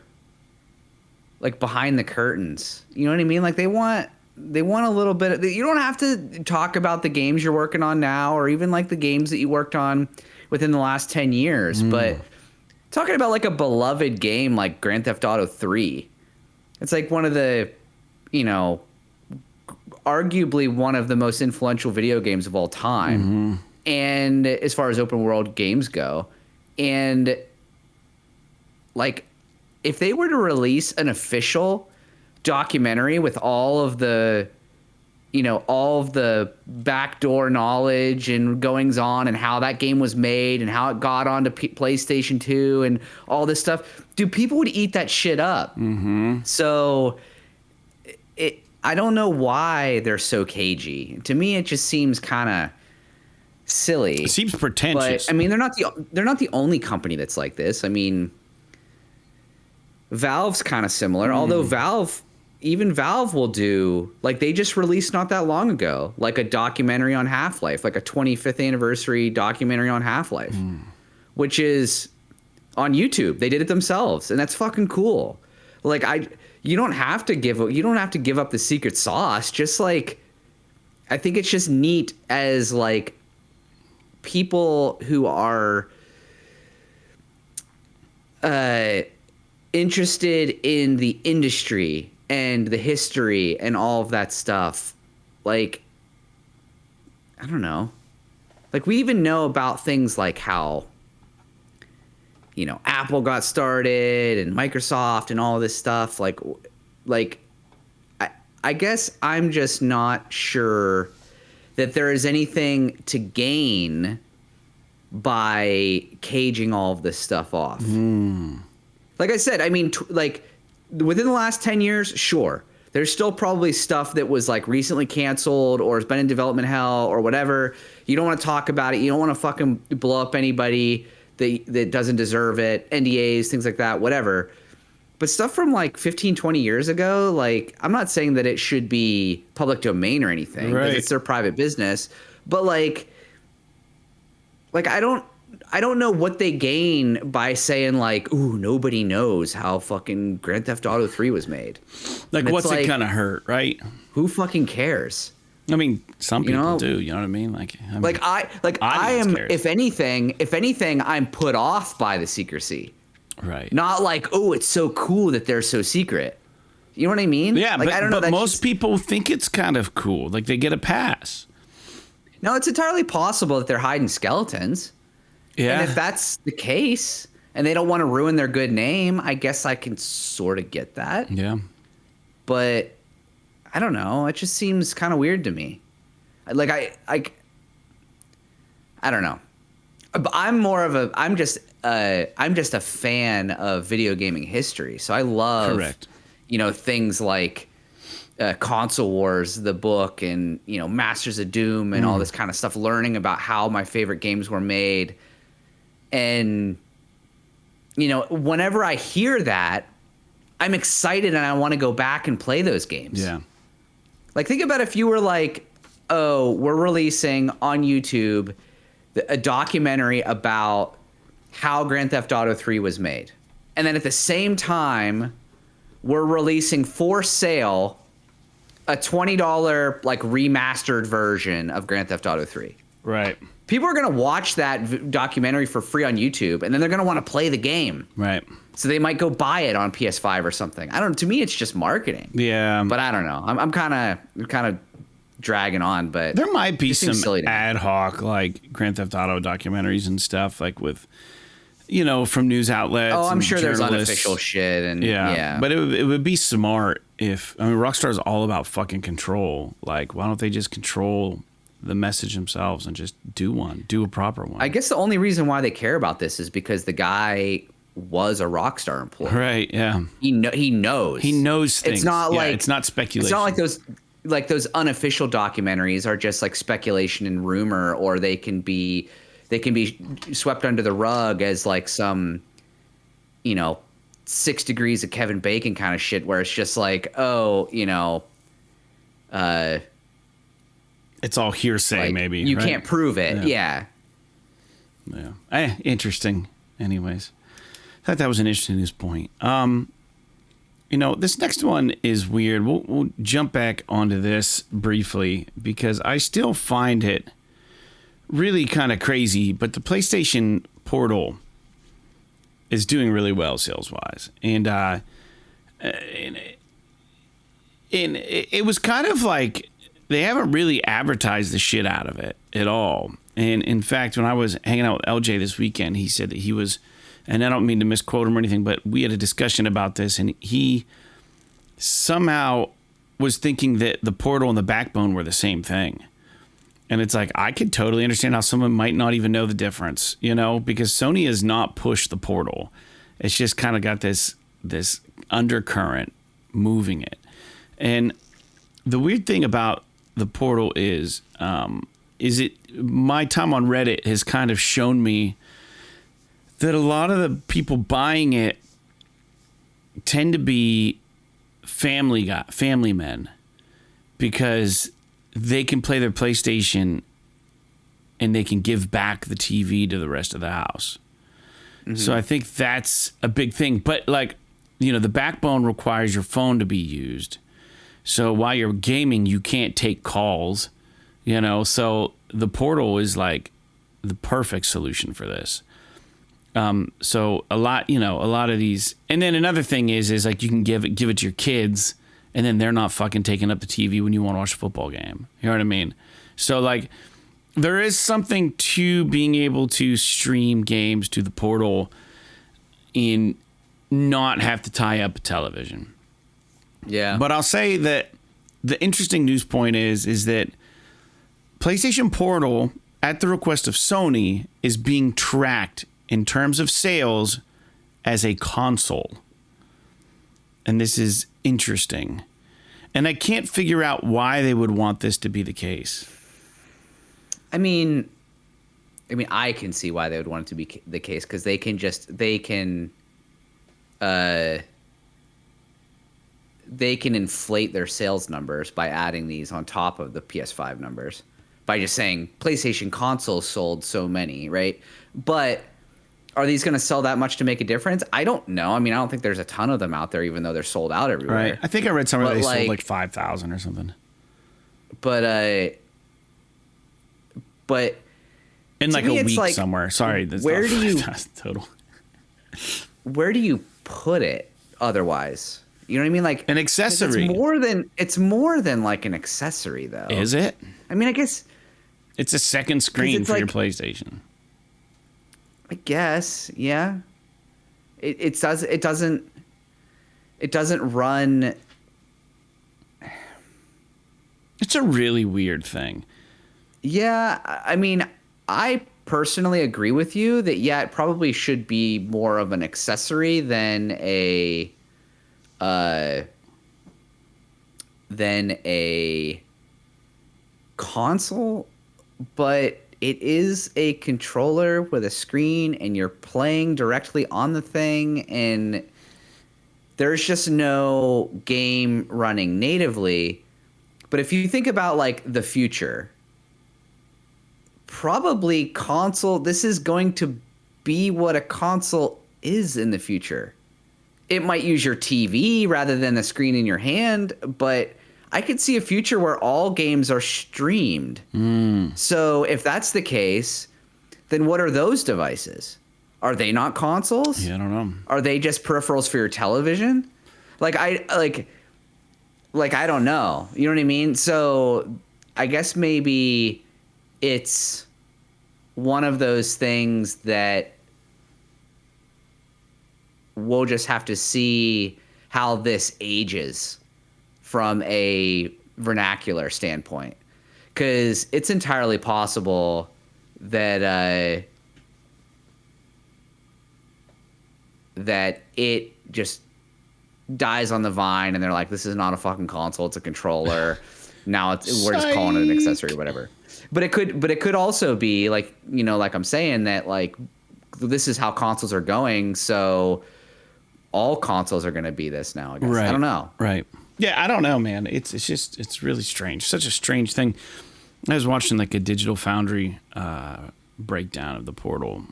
like behind the curtains. You know what I mean? Like they want a little bit. You don't have to talk about the games you're working on now, or even like the games that you worked on within the last 10 years. But talking about like a beloved game like Grand Theft Auto 3, it's like one of the, you know, arguably one of the most influential video games of all time. And as far as open world games go, and like if they were to release an official documentary with all of the, you know, all of the backdoor knowledge and goings on and how that game was made and how it got onto PlayStation 2 and all this stuff, dude, people would eat that shit up. So I don't know why they're so cagey. To me, it just seems kind of silly. It seems pretentious. But, I mean, they're not the only company that's like this. I mean, Valve's kind of similar, although Valve will do, like, they just released not that long ago, like a documentary on Half-Life, like a 25th anniversary documentary on Half-Life, which is on YouTube. They did it themselves, and that's fucking cool. Like, you don't have to give up the secret sauce. Just like, I think it's just neat as like people who are interested in the industry and the history and all of that stuff. Like, I don't know. Like, we even know about things like how, you know, Apple got started and Microsoft and all this stuff. Like I guess I'm just not sure that there is anything to gain by caging all of this stuff off. Like I said, I mean, like within the last 10 years, sure. There's still probably stuff that was like recently canceled or has been in development hell or whatever. You don't want to talk about it. You don't want to fucking blow up anybody that doesn't deserve it, NDAs, things like that, whatever. But stuff from like 15, 20 years ago, like, I'm not saying that it should be public domain or anything, because it's their private business. But like I don't know what they gain by saying like, ooh, nobody knows how fucking Grand Theft Auto 3 was made. Like, what's it gonna hurt, right? Who fucking cares? I mean, some people do. You know what I mean? I am. If anything, I'm put off by the secrecy. Right. Not like, oh, it's so cool that they're so secret. You know what I mean? Yeah, like, but, I don't know. But most people think it's kind of cool. Like, they get a pass. No, it's entirely possible that they're hiding skeletons. Yeah. And if that's the case, and they don't want to ruin their good name, I guess I can sort of get that. Yeah. But I don't know. It just seems kind of weird to me. Like, I don't know. I'm just a fan of video gaming history. So I love, things like Console Wars, the book, and, Masters of Doom and all this kind of stuff, learning about how my favorite games were made. And, whenever I hear that, I'm excited and I want to go back and play those games. Yeah. Like, think about if you were like, oh, we're releasing on YouTube a documentary about how Grand Theft Auto 3 was made. And then at the same time, we're releasing for sale a $20 like remastered version of Grand Theft Auto 3. Right. People are going to watch that documentary for free on YouTube, and then they're going to want to play the game. Right. So they might go buy it on PS5 or something. To me, it's just marketing. Yeah. But I don't know. I'm kind of dragging on, but there might be some ad hoc like Grand Theft Auto documentaries and stuff, like with, from news outlets. Oh, I'm sure there's unofficial shit, and yeah. But it would be smart if, Rockstar is all about fucking control. Like, why don't they just control the message themselves and just do a proper one? I guess the only reason why they care about this is because the guy was a Rockstar employee. Right. Yeah. He knows. He knows things. It's not it's not speculation. It's not like those unofficial documentaries are just like speculation and rumor, or they can be swept under the rug as like some, 6 degrees of Kevin Bacon kind of shit, where it's just like, oh, it's all hearsay, maybe. You can't prove it. Yeah. Interesting. Anyways, I thought that was an interesting news point. This next one is weird. We'll jump back onto this briefly because I still find it really kind of crazy, but the PlayStation Portal is doing really well sales-wise. And it was kind of like they haven't really advertised the shit out of it at all. And in fact, when I was hanging out with LJ this weekend, he said that he was, and I don't mean to misquote him or anything, but we had a discussion about this, and he somehow was thinking that the Portal and the Backbone were the same thing. And it's like, I could totally understand how someone might not even know the difference, because Sony has not pushed the Portal. It's just kind of got this undercurrent moving it. And the weird thing about the Portal is my time on Reddit has kind of shown me that a lot of the people buying it tend to be family men, because they can play their PlayStation and they can give back the TV to the rest of the house. Mm-hmm. So I think that's a big thing. But the Backbone requires your phone to be used. So while you're gaming, you can't take calls, so the Portal is like the perfect solution for this. So a lot of these, and then another thing is like you can give it to your kids, and then they're not fucking taking up the TV when you want to watch a football game. You know what I mean? So like there is something to being able to stream games to the Portal and not have to tie up a television. Yeah. But I'll say that the interesting news point is that PlayStation Portal, at the request of Sony, is being tracked in terms of sales as a console. And this is interesting. And I can't figure out why they would want this to be the case. I mean, I mean, I can see why they would want it to be the case, because they can inflate their sales numbers by adding these on top of the PS5 numbers by just saying PlayStation consoles sold so many, right? But are these going to sell that much to make a difference? I don't know. I mean, I don't think there's a ton of them out there, even though they're sold out everywhere. Right. I think I read somewhere they sold like 5,000 or something. But in like me, a week like, somewhere. Sorry, that's where not do you total? Where do you put it otherwise? You know what I mean? Like an accessory. It's more than like an accessory, though. Is it? I mean, I guess it's a second screen for like, your PlayStation. I guess, yeah. It doesn't run. It's a really weird thing. Yeah, I mean, I personally agree with you that it probably should be more of an accessory than a console, but it is a controller with a screen and you're playing directly on the thing, and there's just no game running natively. But if you think about like the future, probably this is going to be what a console is in the future. It might use your TV rather than the screen in your hand, but I could see a future where all games are streamed. So if that's the case, then what are those devices? Are they not consoles? Yeah, I don't know. Are they just peripherals for your television? I don't know. You know what I mean? So I guess maybe it's one of those things that we'll just have to see how this ages from a vernacular standpoint, because it's entirely possible that that it just dies on the vine and they're like, this is not a fucking console, it's a controller. Now we're just calling it an accessory or whatever. But it could also be like, you know, like I'm saying, that like this is how consoles are going, so all consoles are going to be this now, I guess. Right. I don't know. Right. Yeah, I don't know, man. It's really strange. Such a strange thing. I was watching like a Digital Foundry breakdown of the Portal,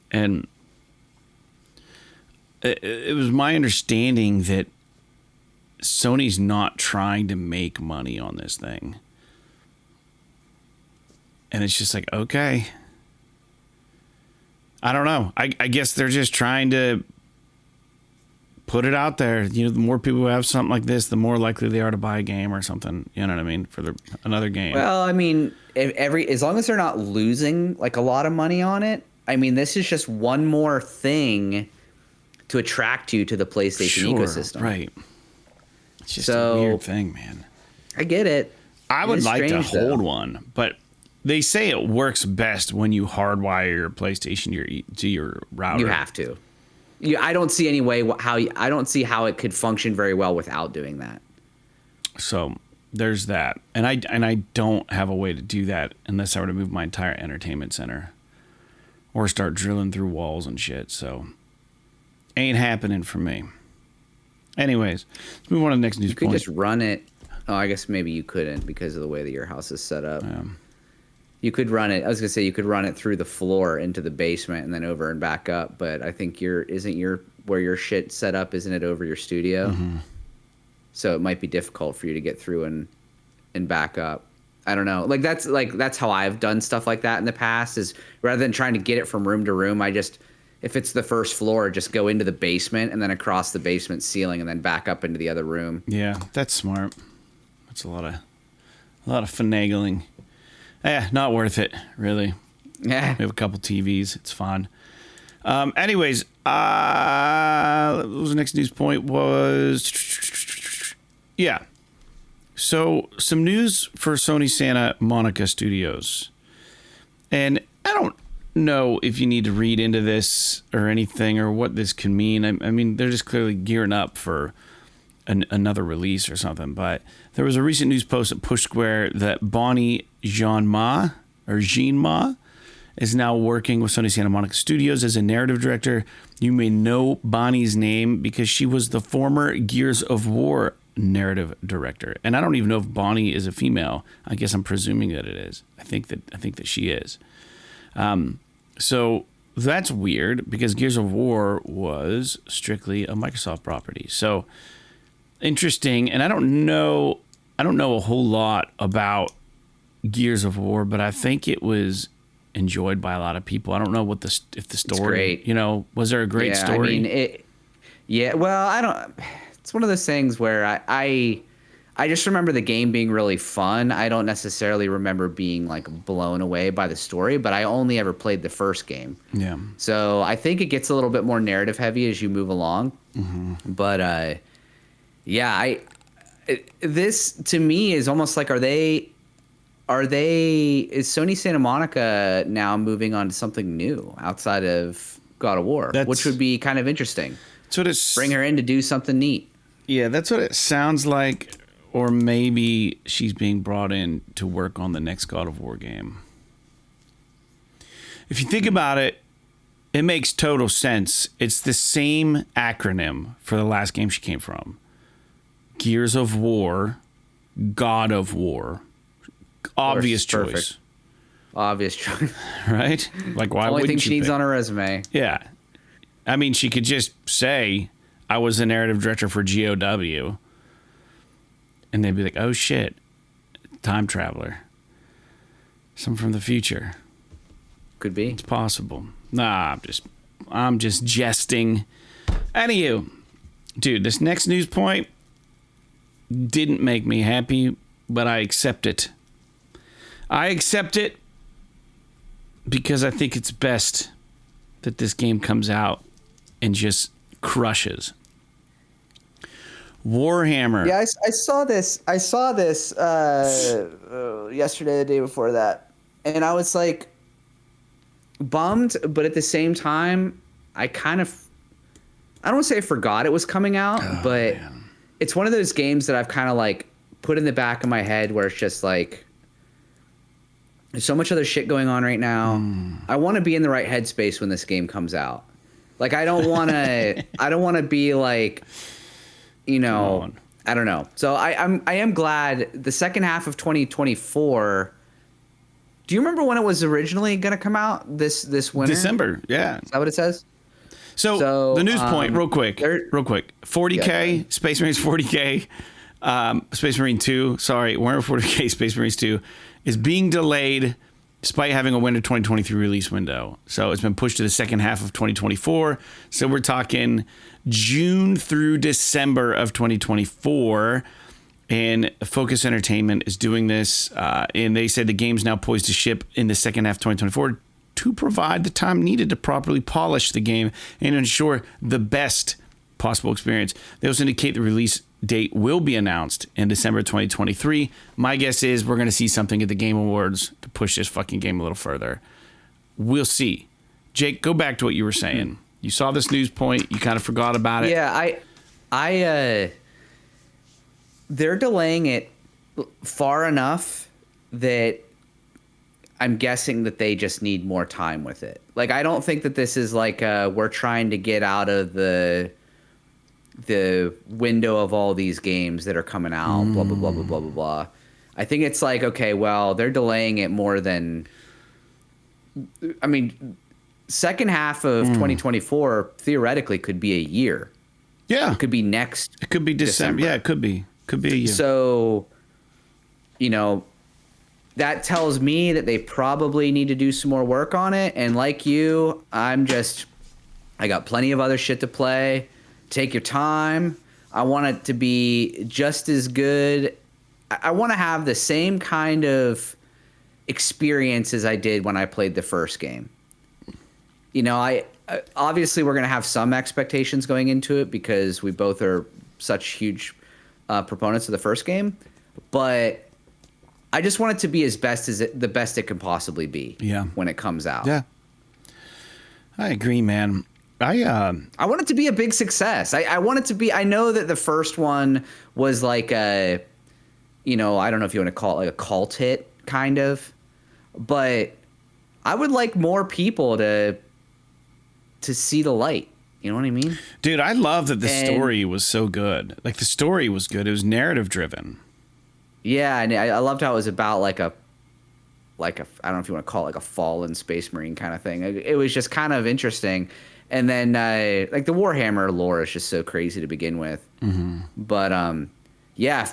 and it was my understanding that Sony's not trying to make money on this thing. And it's just like, okay. I don't know. I guess they're just trying to put it out there. You know, the more people who have something like this, the more likely they are to buy a game or something. You know what I mean? For another game. Well, I mean, as long as they're not losing like a lot of money on it, I mean, this is just one more thing to attract you to the PlayStation ecosystem. Right. It's just a weird thing, man. I get it. I would like to hold one, but they say it works best when you hardwire your PlayStation to your router. You have to. I don't see any way I don't see how it could function very well without doing that. So there's that, and I don't have a way to do that unless I were to move my entire entertainment center or start drilling through walls and shit. So ain't happening for me. Anyways, let's move on to the next news point. You could just run it. Oh, I guess maybe you couldn't because of the way that your house is set up. You could run it. I was gonna say you could run it through the floor into the basement and then over and back up. But I think where your shit set up, isn't it over your studio? Mm-hmm. So it might be difficult for you to get through and back up. I don't know. That's how I've done stuff like that in the past. Is rather than trying to get it from room to room, if it's the first floor, just go into the basement and then across the basement ceiling and then back up into the other room. Yeah, that's smart. That's a lot of finagling. Not worth it, really. Yeah. We have a couple TVs. It's fun. Anyways, what was the next news point was... Yeah. So, some news for Sony Santa Monica Studios. And I don't know if you need to read into this or anything or what this can mean. I mean, they're just clearly gearing up for another release or something. But there was a recent news post at Push Square that Jean Mah is now working with Sony Santa Monica Studios as a narrative director. You may know Bonnie's name because she was the former Gears of War narrative director. And I don't even know if Bonnie is a female. I guess I'm presuming that it is. I think that she is. So that's weird because Gears of War was strictly a Microsoft property. So interesting. And I don't know a whole lot about Gears of War, but I think it was enjoyed by a lot of people. I don't know if the story, was there a great story? I mean, well, it's one of those things where I just remember the game being really fun. I don't necessarily remember being like blown away by the story, but I only ever played the first game. Yeah. So I think it gets a little bit more narrative heavy as you move along. Mm-hmm. But this to me is almost like is Sony Santa Monica now moving on to something new outside of God of War, which would be kind of interesting. That's what it's bring her in to do something neat. Yeah, that's what it sounds like. Or maybe she's being brought in to work on the next God of War game. If you think about it, it makes total sense. It's the same acronym for the last game she came from. Gears of War, God of War. Obvious choice. Perfect. Obvious choice. Right? Like, why Only wouldn't thing you she needs pick? on her resume. Yeah. I mean, she could just say, I was the narrative director for GOW. And they'd be like, oh, shit. Time traveler. Some from the future. Could be. It's possible. Nah, I'm just jesting. Anywho, dude, this next news point didn't make me happy, but I accept it. I accept it because I think it's best that this game comes out and just crushes. Warhammer. Yeah, I saw this. Yesterday, the day before that, and I was like bummed, but at the same time, I don't want to say I forgot it was coming out, but man. It's one of those games that I've kind of like put in the back of my head where it's just like there's so much other shit going on right now. I want to be in the right headspace when this game comes out. Like I don't want to be like, I don't know. So I am glad the second half of 2024. Do you remember when it was originally going to come out this winter? December. Yeah. Is that what it says? So the news point, real quick. 40K, Space Marines 40K, Space Marine 2, Warhammer 40K, Space Marines 2 is being delayed despite having a winter 2023 release window. So it's been pushed to the second half of 2024. So we're talking June through December of 2024. And Focus Entertainment is doing this. And they said the game's now poised to ship in the second half of 2024 to provide the time needed to properly polish the game and ensure the best possible experience. They also indicate the release date will be announced in December 2023. My guess is we're going to see something at the Game Awards to push this fucking game a little further. We'll see. Jake, go back to what you were saying. You saw this news point. You kind of forgot about it. Yeah, they're delaying it far enough that I'm guessing that they just need more time with it. Like, I don't think that this is like we're trying to get out of the window of all these games that are coming out, blah, blah, blah, blah, blah, blah, blah. I think it's like, okay, well, they're delaying it more than... I mean, second half of 2024 theoretically could be a year. Yeah. It could be next. It could be December. Yeah, it could be. Could be a year. So, that tells me that they probably need to do some more work on it. And like you, I got plenty of other shit to play. Take your time. I want it to be just as good. I want to have the same kind of experience as I did when I played the first game. I obviously we're going to have some expectations going into it because we both are such huge proponents of the first game, but I just want it to be the best it can possibly be. Yeah. When it comes out. Yeah. I agree, man. I want it to be a big success. I want it to be. I know that the first one was like I don't know if you want to call it like a cult hit, kind of, but I would like more people to see the light. You know what I mean? Dude, I love that the story was so good. Like, the story was good. It was narrative driven. Yeah, and I loved how it was about like a I don't know if you want to call it like a fallen space marine kind of thing. It was just kind of interesting. And then like the Warhammer lore is just so crazy to begin with. Mm-hmm. But yeah, if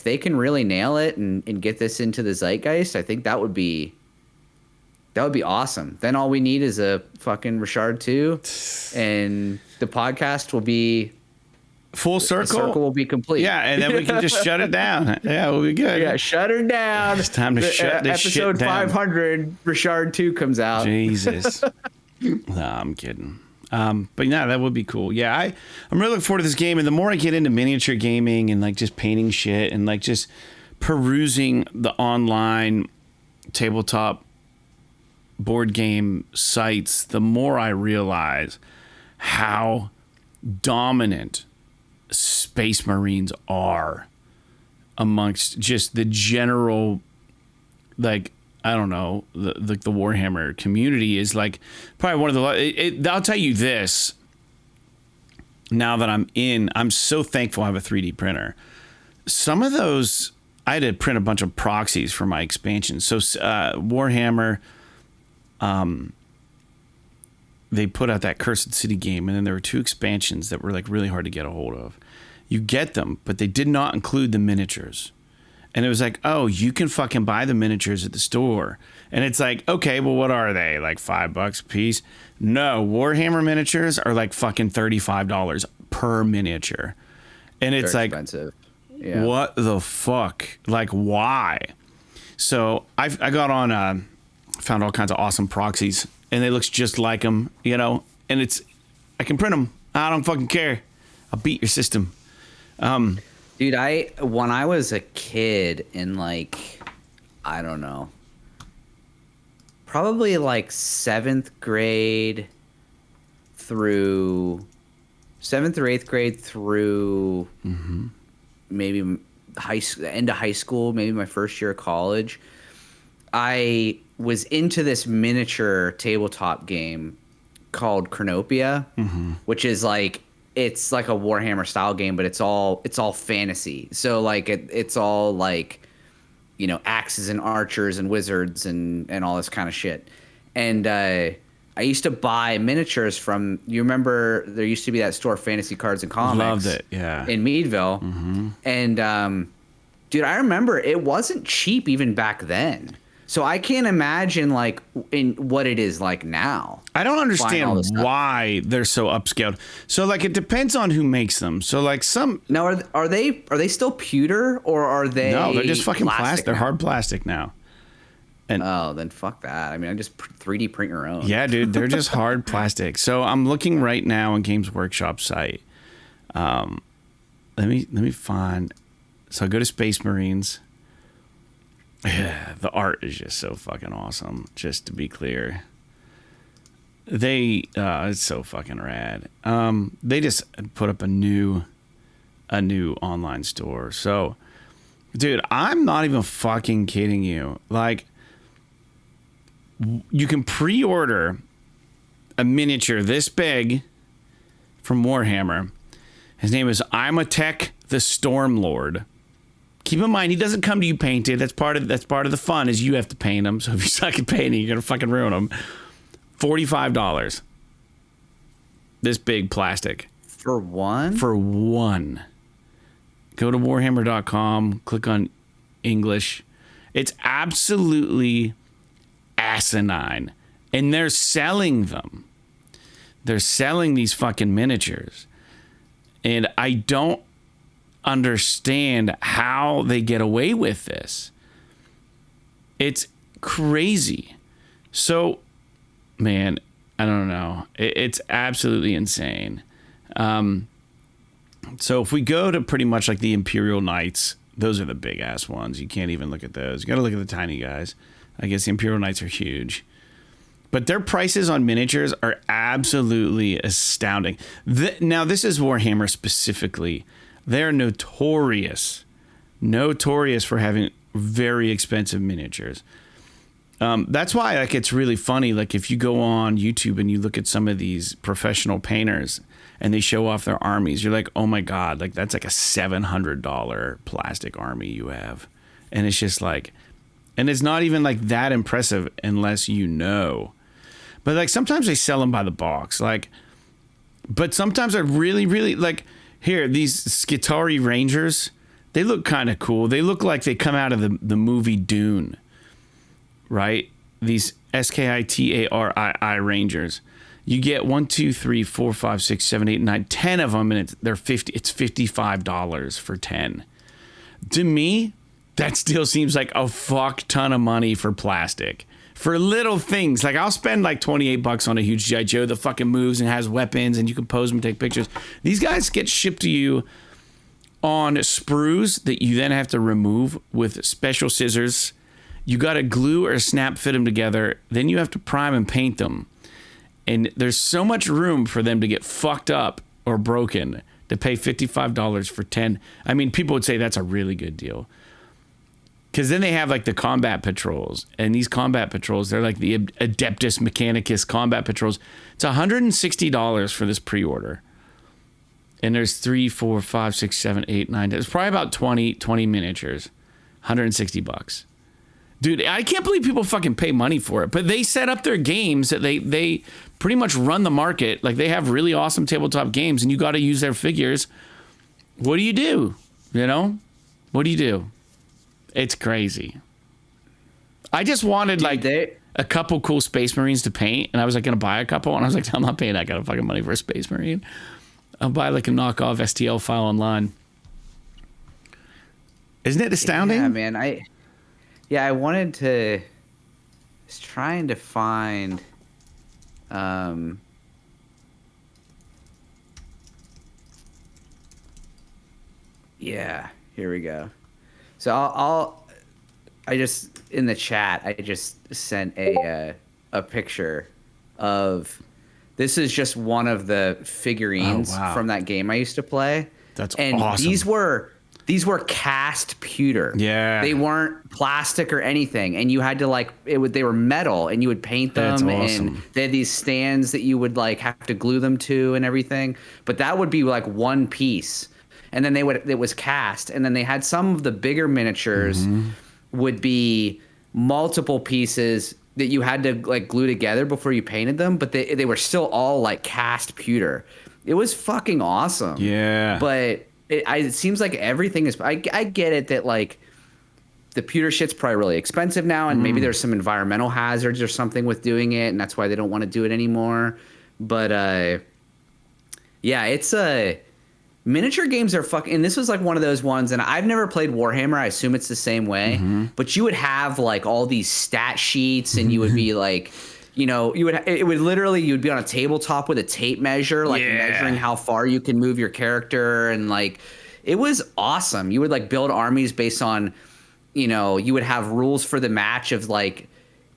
they can really nail it and get this into the zeitgeist, I think that would be awesome. Then all we need is a fucking Richard 2, and the podcast will be full circle. The circle will be complete. Yeah, and then we can just shut it down. Yeah, we'll be good. Yeah, shut her down. It's time to shut this shit down. Episode 500, Richard 2 comes out. Jesus. No, I'm kidding. But yeah, that would be cool. Yeah, I'm really looking forward to this game. And the more I get into miniature gaming and like just painting shit and like just perusing the online tabletop board game sites, the more I realize how dominant Space Marines are amongst just the general, like, I don't know, the Warhammer community is like probably one of the. I'll tell you this. Now that I'm so thankful I have a 3D printer. Some of those, I had to print a bunch of proxies for my expansion. So Warhammer, they put out that Cursed City game, and then there were 2 expansions that were like really hard to get a hold of. You get them, but they did not include the miniatures. And it was like, oh, you can fucking buy the miniatures at the store. And it's like, okay, well, what are they? Like $5 a piece? No, Warhammer miniatures are like fucking $35 per miniature. And it's like, expensive. Yeah. What the fuck? Like, why? So I got on, found all kinds of awesome proxies, and they looks just like them, you know, and I can print them. I don't fucking care. I'll beat your system. Dude, when I was a kid in like, I don't know, probably like 7th grade through 7th or 8th grade through maybe end of high school, maybe my first year of college, I was into this miniature tabletop game called Chronopia, which is like, it's like a Warhammer style game, but it's all fantasy. So like it's all like, you know, axes and archers and wizards and all this kind of shit. And I used to buy miniatures from, you remember there used to be that store, Fantasy Cards and Comics. Loved it, yeah. In Meadville. And dude, I remember it wasn't cheap even back then. So I can't imagine like in what it is like now. I don't understand why they're so upscaled. So like it depends on who makes them. So like some now are they still pewter or are they? No, they're just fucking plastic. They're hard plastic now. And oh, then fuck that. I mean, I just 3D print your own. Yeah, dude, they're just hard plastic. So I'm looking right now on Games Workshop site. Let me find. So I go to Space Marines. Yeah, the art is just so fucking awesome. Just to be clear, it's so fucking rad. They just put up a new online store. So, dude, I'm not even fucking kidding you. Like, you can pre-order a miniature this big from Warhammer. His name is Imatech the Stormlord. Keep in mind, he doesn't come to you painted. That's part of the fun is you have to paint him. So if you suck at painting, you're gonna fucking ruin him. $45. This big plastic. For one? For one. Go to warhammer.com, click on English. It's absolutely asinine. And they're selling them. They're selling these fucking miniatures. And I don't understand how they get away with this. It's crazy. So, man, I don't know. It's absolutely insane. So if we go to pretty much like the Imperial Knights, those are the big ass ones. You can't even look at those. You got to look at the tiny guys. I guess the Imperial Knights are huge. But their prices on miniatures are absolutely astounding. Now, this is Warhammer specifically. They're notorious for having very expensive miniatures. That's why like it's really funny. Like if you go on YouTube and you look at some of these professional painters and they show off their armies, you're like, oh my God, like that's like a $700 plastic army you have. And it's just like, and it's not even like that impressive unless you know. But like sometimes they sell them by the box. Like, but sometimes I really, really like here, these Skitarii Rangers, they look kind of cool. They look like they come out of the movie Dune. Right? These Skitarii Rangers. You get 1, 2, 3, 4, 5, 6, 7, 8, 9, 10 of them, and it's $55 for 10. To me, that still seems like a fuck ton of money for plastic. For little things. Like I'll spend like $28 on a huge G.I. Joe that fucking moves and has weapons and you can pose them and take pictures. These guys get shipped to you on sprues that you then have to remove with special scissors. You got to glue or snap fit them together. Then you have to prime and paint them. And there's so much room for them to get fucked up or broken to pay $55 for 10. I mean, people would say that's a really good deal. Because then they have like the combat patrols. And these combat patrols, they're like the Adeptus Mechanicus combat patrols. It's $160 for this pre-order. And there's 3, 4, 5, 6, 7, 8, 9. There's probably about 20 miniatures. $160. Dude, I can't believe people fucking pay money for it. But they set up their games that they pretty much run the market. Like they have really awesome tabletop games and you got to use their figures. What do you do? You know? What do you do? It's crazy. I just wanted a couple cool Space Marines to paint. And I was like going to buy a couple. And I was like, I'm not paying that kind of fucking money for a Space Marine. I'll buy like a knockoff STL file online. Isn't it astounding? Yeah, man. I was trying to find, yeah, here we go. So I just, in the chat, I just sent a picture of, this is just one of the figurines from that game I used to play. That's awesome. These were cast pewter. Yeah. They weren't plastic or anything. And you had to they were metal and you would paint them. That's awesome. And they had these stands that you would have to glue them to and everything. But that would be like one piece. And then it was cast. And then they had some of the bigger miniatures would be multiple pieces that you had to glue together before you painted them. But they were still all cast pewter. It was fucking awesome. Yeah. But it seems like everything is. I get it that the pewter shit's probably really expensive now, and maybe there's some environmental hazards or something with doing it, and that's why they don't want to do it anymore. But yeah, it's miniature games are fucking. And this was one of those ones, and I've never played Warhammer. I assume it's the same way. But you would have all these stat sheets, and you would be it would literally, you'd be on a tabletop with a tape measure, measuring how far you can move your character. And it was awesome. You would build armies based on, you would have rules for the match of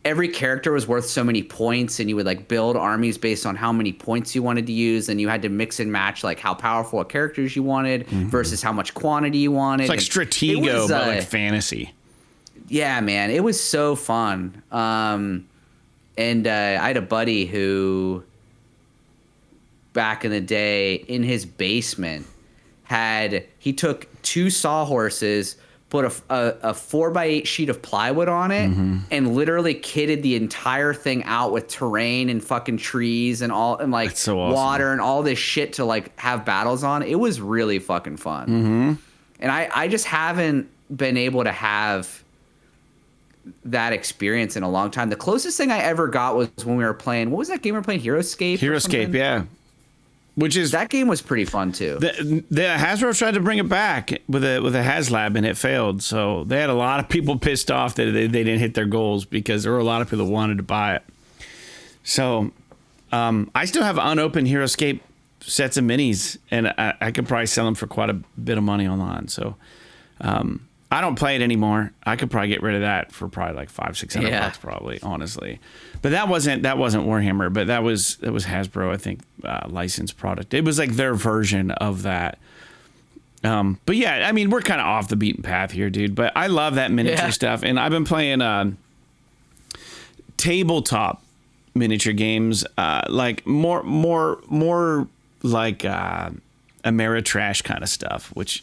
every character was worth so many points, and you would build armies based on how many points you wanted to use. And you had to mix and match how powerful characters you wanted versus how much quantity you wanted. It's Stratego, but fantasy. Yeah, man. It was so fun. And I had a buddy who, back in the day, in his basement, he took 2 sawhorses, put a 4x8 sheet of plywood on it, and literally kitted the entire thing out with terrain and fucking trees and all, and so awesome. Water and all this shit to have battles on. It was really fucking fun. And I just haven't been able to have that experience in a long time. The closest thing I ever got was when we were playing, what was that game we were playing? Heroescape, yeah. Which is, that game was pretty fun too. The Hasbro tried to bring it back with a HasLab, and it failed. So they had a lot of people pissed off that they didn't hit their goals, because there were a lot of people that wanted to buy it. So I still have unopened Heroescape sets of minis, and I could probably sell them for quite a bit of money online. So I don't play it anymore. I could probably get rid of that for probably $500-$600 probably, honestly. But that wasn't Warhammer, but that was Hasbro, I think, licensed product. It was their version of that. But yeah, I mean, we're kind of off the beaten path here, dude. But I love that miniature stuff, and I've been playing tabletop miniature games, like more like Ameritrash kind of stuff, which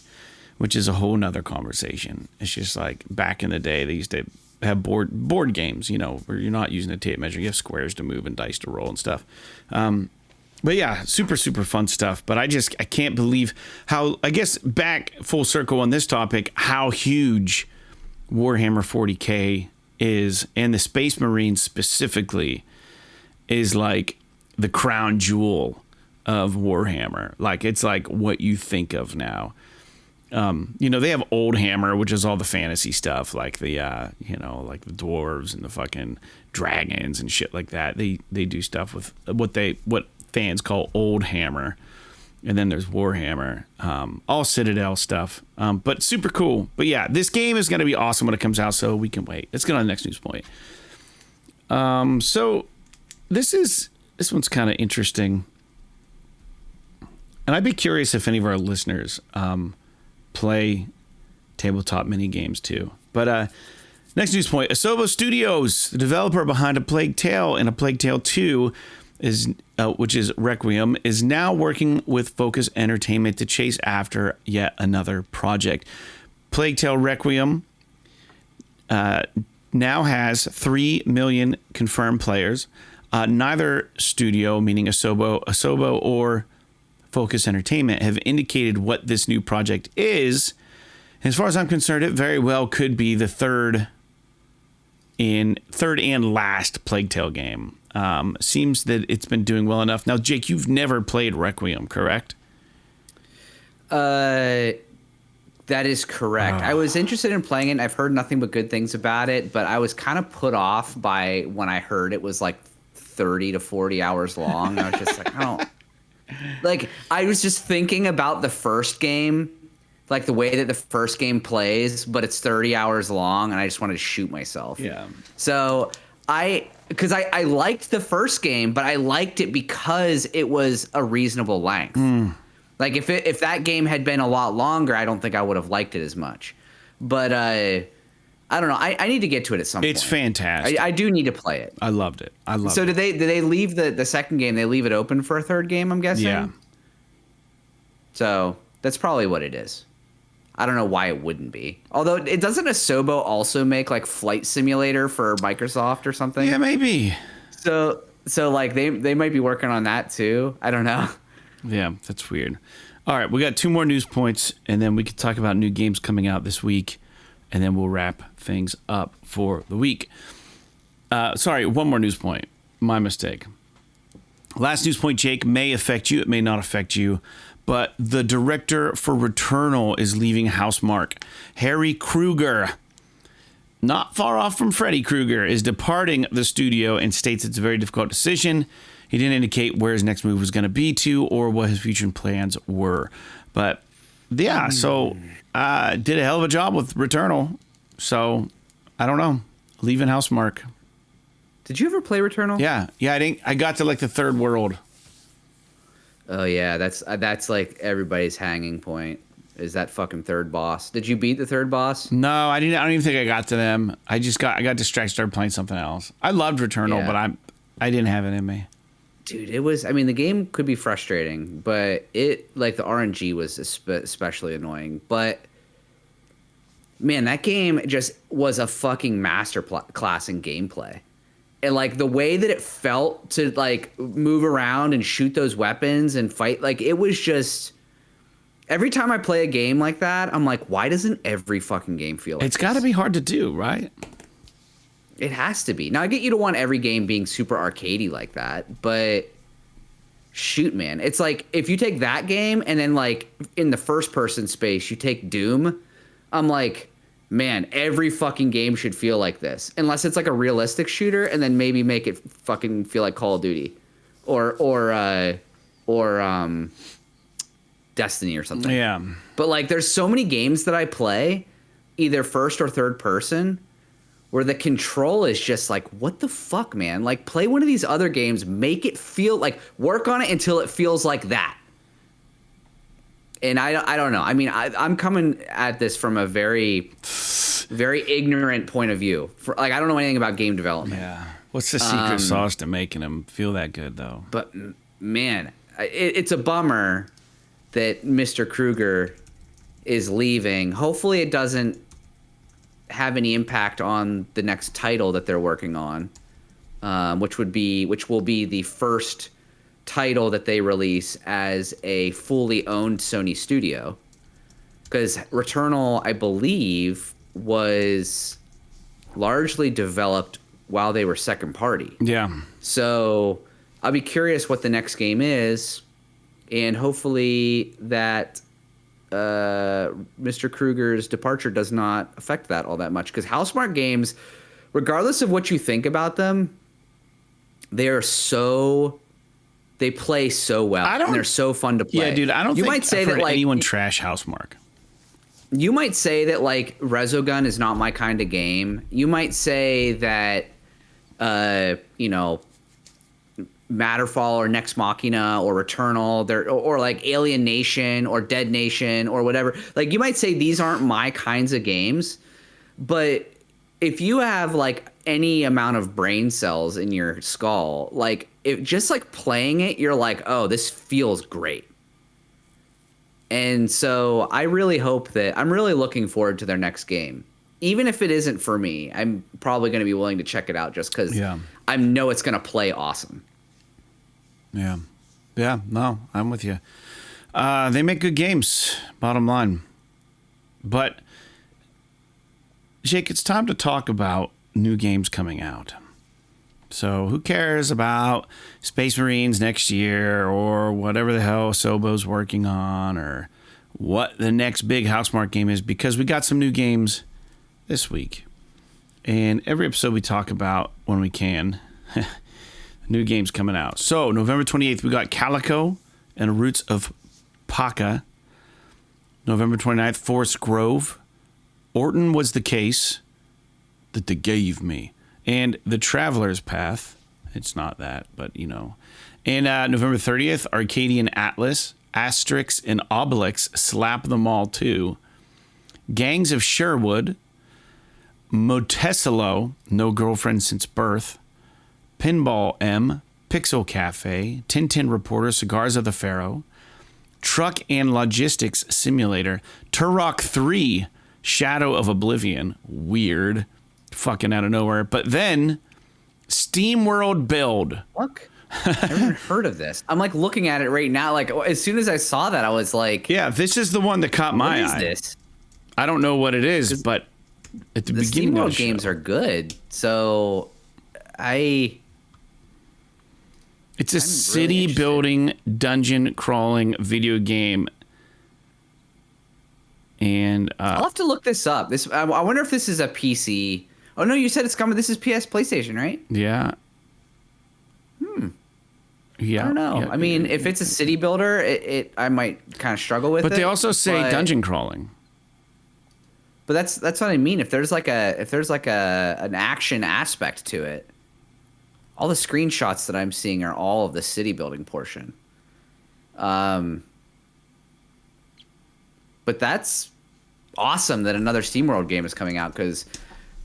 is a whole nother conversation. It's just like back in the day, they used to have board games, you know, where you're not using a tape measure. You have squares to move and dice to roll and stuff. But yeah, super fun stuff. But I can't believe how, I guess back full circle on this topic, how huge Warhammer 40K is, and the Space Marines specifically is like the crown jewel of Warhammer. Like, it's like what you think of now. You know, they have Old Hammer, which is all the fantasy stuff, like the, you know, like the dwarves and the fucking dragons and shit like that. They do stuff with what fans call Old Hammer. And then there's Warhammer, all Citadel stuff, but super cool. But yeah, this game is going to be awesome when it comes out, so we can wait. Let's get on the next news point. So this one's kind of interesting. And I'd be curious if any of our listeners play tabletop mini games too. But next news point: ASOBO Studios, the developer behind A Plague Tale and A Plague Tale 2, which is Requiem, is now working with Focus Entertainment to chase after yet another project. Plague Tale Requiem now has 3 million confirmed players. Neither studio, meaning ASOBO or Focus Entertainment, have indicated what this new project is. As far as I'm concerned, it very well could be the third and last Plague Tale game. Seems that it's been doing well enough. Now, Jake, you've never played Requiem, correct? That is correct. I was interested in playing it, and I've heard nothing but good things about it, but I was kind of put off by when I heard it was like 30 to 40 hours long. I was just like, I don't... Like, I was just thinking about the first game, like the way that the first game plays, but it's 30 hours long, and I just wanted to shoot myself. Yeah. So because I liked the first game, but I liked it because it was a reasonable length. Like, if that game had been a lot longer, I don't think I would have liked it as much. But I don't know. I need to get to it at some point. It's fantastic. I do need to play it. I loved it. So did they leave the second game? They leave it open for a third game, I'm guessing? Yeah. So that's probably what it is. I don't know why it wouldn't be. Although, it doesn't ASOBO also make like Flight Simulator for Microsoft or something? Yeah, maybe. So like they might be working on that too. I don't know. Yeah, that's weird. All right, we got 2 more news points, and then we can talk about new games coming out this week, and then we'll wrap things up for the week. Sorry, 1 more news point. My mistake. Last news point, Jake, may affect you. It may not affect you. But the director for Returnal is leaving Housemarque. Harry Kruger, not far off from Freddy Krueger, is departing the studio and states it's a very difficult decision. He didn't indicate where his next move was going to be to or what his future plans were. But yeah, so did a hell of a job with Returnal. So I don't know. Leaving Housemarque. Did you ever play Returnal? Yeah. I got to like the 3rd world. Oh yeah, that's like everybody's hanging point. Is that fucking 3rd boss? Did you beat the 3rd boss? No, I didn't. I don't even think I got to them. I got distracted, started playing something else. I loved Returnal, but I didn't have it in me. Dude, it was. I mean, the game could be frustrating, but it like the RNG was especially annoying. But man, that game just was a fucking masterclass in gameplay. And like the way that it felt to like move around and shoot those weapons and fight, like it was just. Every time I play a game like that, I'm like, why doesn't every fucking game feel like it's got to be hard to do, right? It has to be. Now, I get you don't want every game being super arcadey like that, but shoot, man. It's like if you take that game and then like in the first person space, you take Doom, I'm like, man, every fucking game should feel like this. Unless it's like a realistic shooter and then maybe make it fucking feel like Call of Duty or Destiny or something. Yeah. But like there's so many games that I play either first or third person where the control is just like, what the fuck, man? Like play one of these other games, make it feel like, work on it until it feels like that. And I don't know. I mean, I'm coming at this from a very, very ignorant point of view. I don't know anything about game development. Yeah. What's the secret sauce to making them feel that good, though? But man, it's a bummer that Mr. Kruger is leaving. Hopefully it doesn't have any impact on the next title that they're working on, which will be the first title that they release as a fully owned Sony studio. Because Returnal, I believe, was largely developed while they were second party. Yeah. So I'll be curious what the next game is, and hopefully that Mr. Kruger's departure does not affect that all that much. Because HouseMarque games, regardless of what you think about them, they play so well, and they're so fun to play. Yeah, dude, I don't think might say I've heard that, like, anyone trash HouseMarque. You might say that, like, Resogun is not my kind of game. You might say that, Matterfall or Nex Machina or Returnal, or like Alien Nation or Dead Nation or whatever. Like, you might say these aren't my kinds of games, but if you have like any amount of brain cells in your skull, like, just like playing it, you're like, oh, this feels great. And so I really hope that I'm really looking forward to their next game. Even if it isn't for me, I'm probably going to be willing to check it out just because I know it's going to play awesome. Yeah. Yeah, no, I'm with you. They make good games, bottom line. But, Jake, it's time to talk about new games coming out. So who cares about Space Marines next year or whatever the hell ASOBO's working on or what the next big HouseMarque game is, because we got some new games this week. And every episode we talk about when we can new games coming out. So November 28th, we got Calico and Roots of Pacha. November 29th, Forest Grove. Orton Was the Case that they gave me. And The Traveler's Path. It's not that, but you know. And November 30th, Arcadian Atlas, Asterix and Obelix, Slap Them All 2. Gangs of Sherwood, Motesilo, No Girlfriend Since Birth, Pinball M, Pixel Cafe, Tintin Reporter, Cigars of the Pharaoh, Truck and Logistics Simulator, Turok 3, Shadow of Oblivion, weird, fucking out of nowhere. But then, Steamworld Build. Look, I've never heard of this. I'm like looking at it right now. Like, as soon as I saw that, I was like, yeah, this is the one that caught my eye. What is this? I don't know what it is, but at the beginning of the show, games are good. So it's a city building, dungeon crawling video game. And I'll have to look this up. I wonder if this is a PC. Oh no, you said it's coming. This is PlayStation, right? Yeah. Yeah. I don't know. Yeah, I mean, if it's a city builder, I might kind of struggle with it. But they also say dungeon crawling. But that's what I mean. If there's like an action aspect to it, all the screenshots that I'm seeing are all of the city building portion. But that's awesome that another SteamWorld game is coming out, because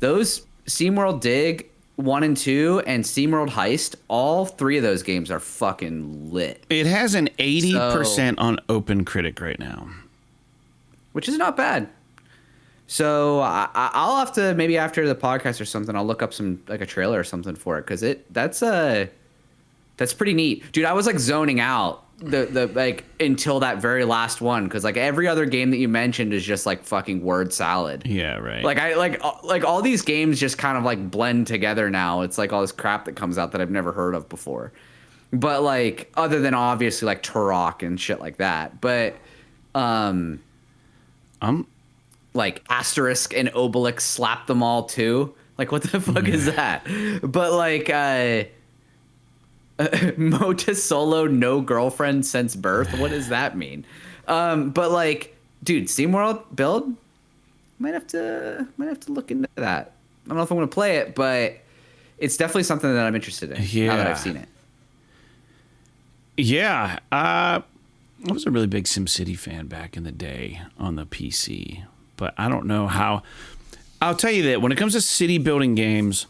those SteamWorld Dig 1 and 2 and SteamWorld Heist, all three of those games are fucking lit. It has an 80% on OpenCritic right now, which is not bad. So I'll have to, maybe after the podcast or something, I'll look up some, like, a trailer or something for it, because that's pretty neat, dude. I was like zoning out the like until that very last one, because like every other game that you mentioned is just like fucking word salad. Yeah, right. Like I like all these games just kind of like blend together now. It's like all this crap that comes out that I've never heard of before. But like, other than obviously like Turok and shit like that. But like Asterix and Obelix, Slap Them All too. Like, what the fuck is that? But like Mota Solo, No Girlfriend Since Birth. What does that mean? But like, dude, SteamWorld Build, might have to look into that. I don't know if I'm gonna play it, but it's definitely something that I'm interested in. Yeah. Now that I've seen it. Yeah, I was a really big SimCity fan back in the day on the PC, but I don't know how. I'll tell you that when it comes to city building games,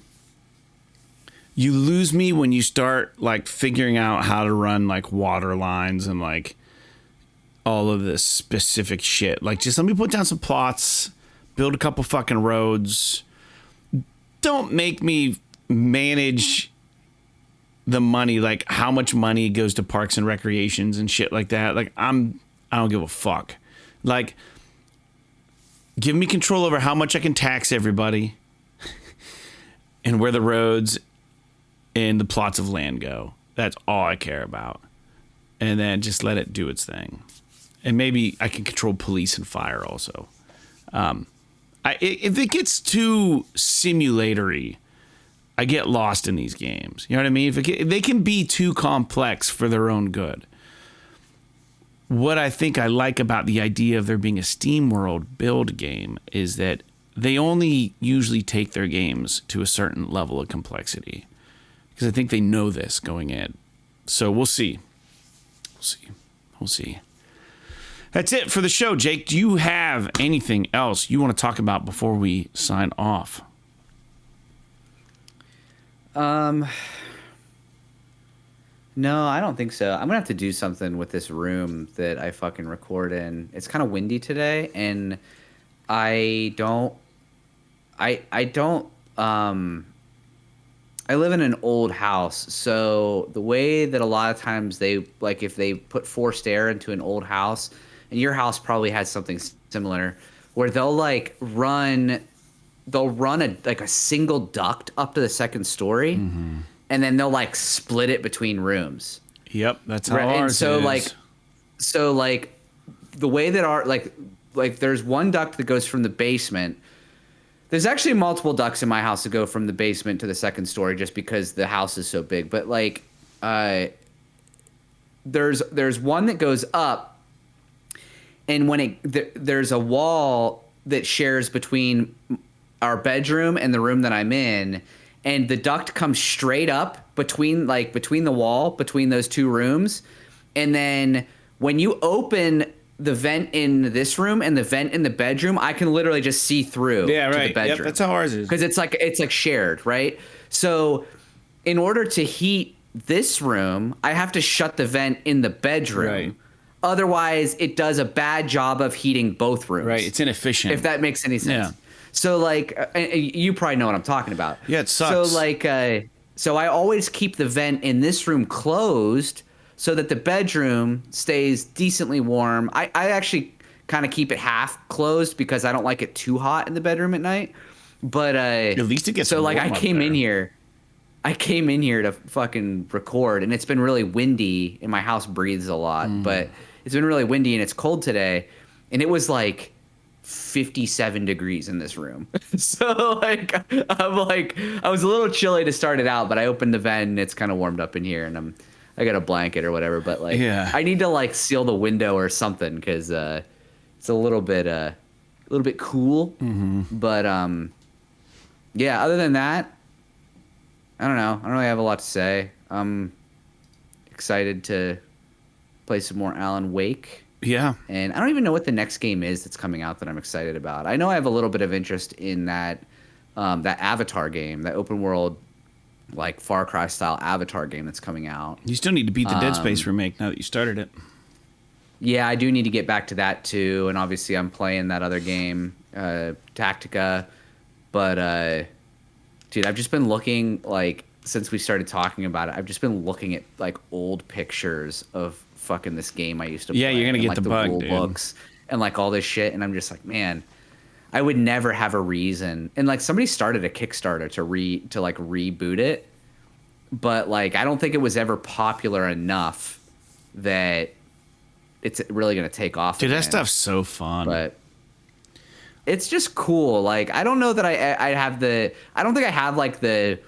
You lose me when you start like figuring out how to run like water lines and like all of this specific shit. Like, just let me put down some plots, build a couple fucking roads. Don't make me manage the money, like how much money goes to parks and recreations and shit like that. Like, I don't give a fuck. Like, give me control over how much I can tax everybody and where the roads and the plots of land go. That's all I care about. And then just let it do its thing. And maybe I can control police and fire also. If it gets too simulatory, I get lost in these games. You know what I mean? If they can be too complex for their own good. What I think I like about the idea of there being a Steamworld Build game is that they only usually take their games to a certain level of complexity. Because I think they know this going in. So we'll see. We'll see. That's it for the show, Jake. Do you have anything else you want to talk about before we sign off? No, I don't think so. I'm gonna have to do something with this room that I fucking record in. It's kind of windy today, and I live in an old house, so the way that a lot of times they, like, if they put forced air into an old house, and your house probably has something similar, where they'll run a single duct up to the second story, and then they'll like split it between rooms. Yep, that's how ours is. So the way that our like there's one duct that goes from the basement. There's actually multiple ducts in my house that go from the basement to the second story just because the house is so big. But like, there's one that goes up, and when there's a wall that shares between our bedroom and the room that I'm in, and the duct comes straight up between the wall between those two rooms, and then when you open the vent in this room and the vent in the bedroom, I can literally just see through to the bedroom. Yep, that's how ours is. Because it's like shared, right? So in order to heat this room, I have to shut the vent in the bedroom. Right. Otherwise, it does a bad job of heating both rooms. Right, it's inefficient. If that makes any sense. Yeah. So like, you probably know what I'm talking about. Yeah, it sucks. So like, so I always keep the vent in this room closed so that the bedroom stays decently warm. I actually kind of keep it half closed because I don't like it too hot in the bedroom at night. But at least it gets so like warm I came in here to fucking record, and it's been really windy, and my house breathes a lot, but it's been really windy and it's cold today, and it was like 57 degrees in this room. So like I was a little chilly to start it out, but I opened the vent and it's kind of warmed up in here, and I got a blanket or whatever, but like I need to like seal the window or something because it's a little bit cool. But yeah, other than that, I don't know. I don't really have a lot to say. I'm excited to play some more Alan Wake. Yeah. And I don't even know what the next game is that's coming out that I'm excited about. I know I have a little bit of interest in that that Avatar game, that open world, like Far Cry style Avatar game that's coming out. You still need to beat the Dead Space remake now that you started it. Yeah, I do need to get back to that too. And obviously I'm playing that other game, Tactica. But dude, I've just been looking, like, since we started talking about it, I've just been looking at like old pictures of fucking this game I used to play. Yeah, you're gonna get like, the bug, rule dude. books and like all this shit, and I'm just like, man, I would never have a reason. And like somebody started a Kickstarter to reboot it, but like I don't think it was ever popular enough that it's really gonna take off. Dude, again. that stuff's so fun. But it's just cool. Like I don't know that I don't think I have like the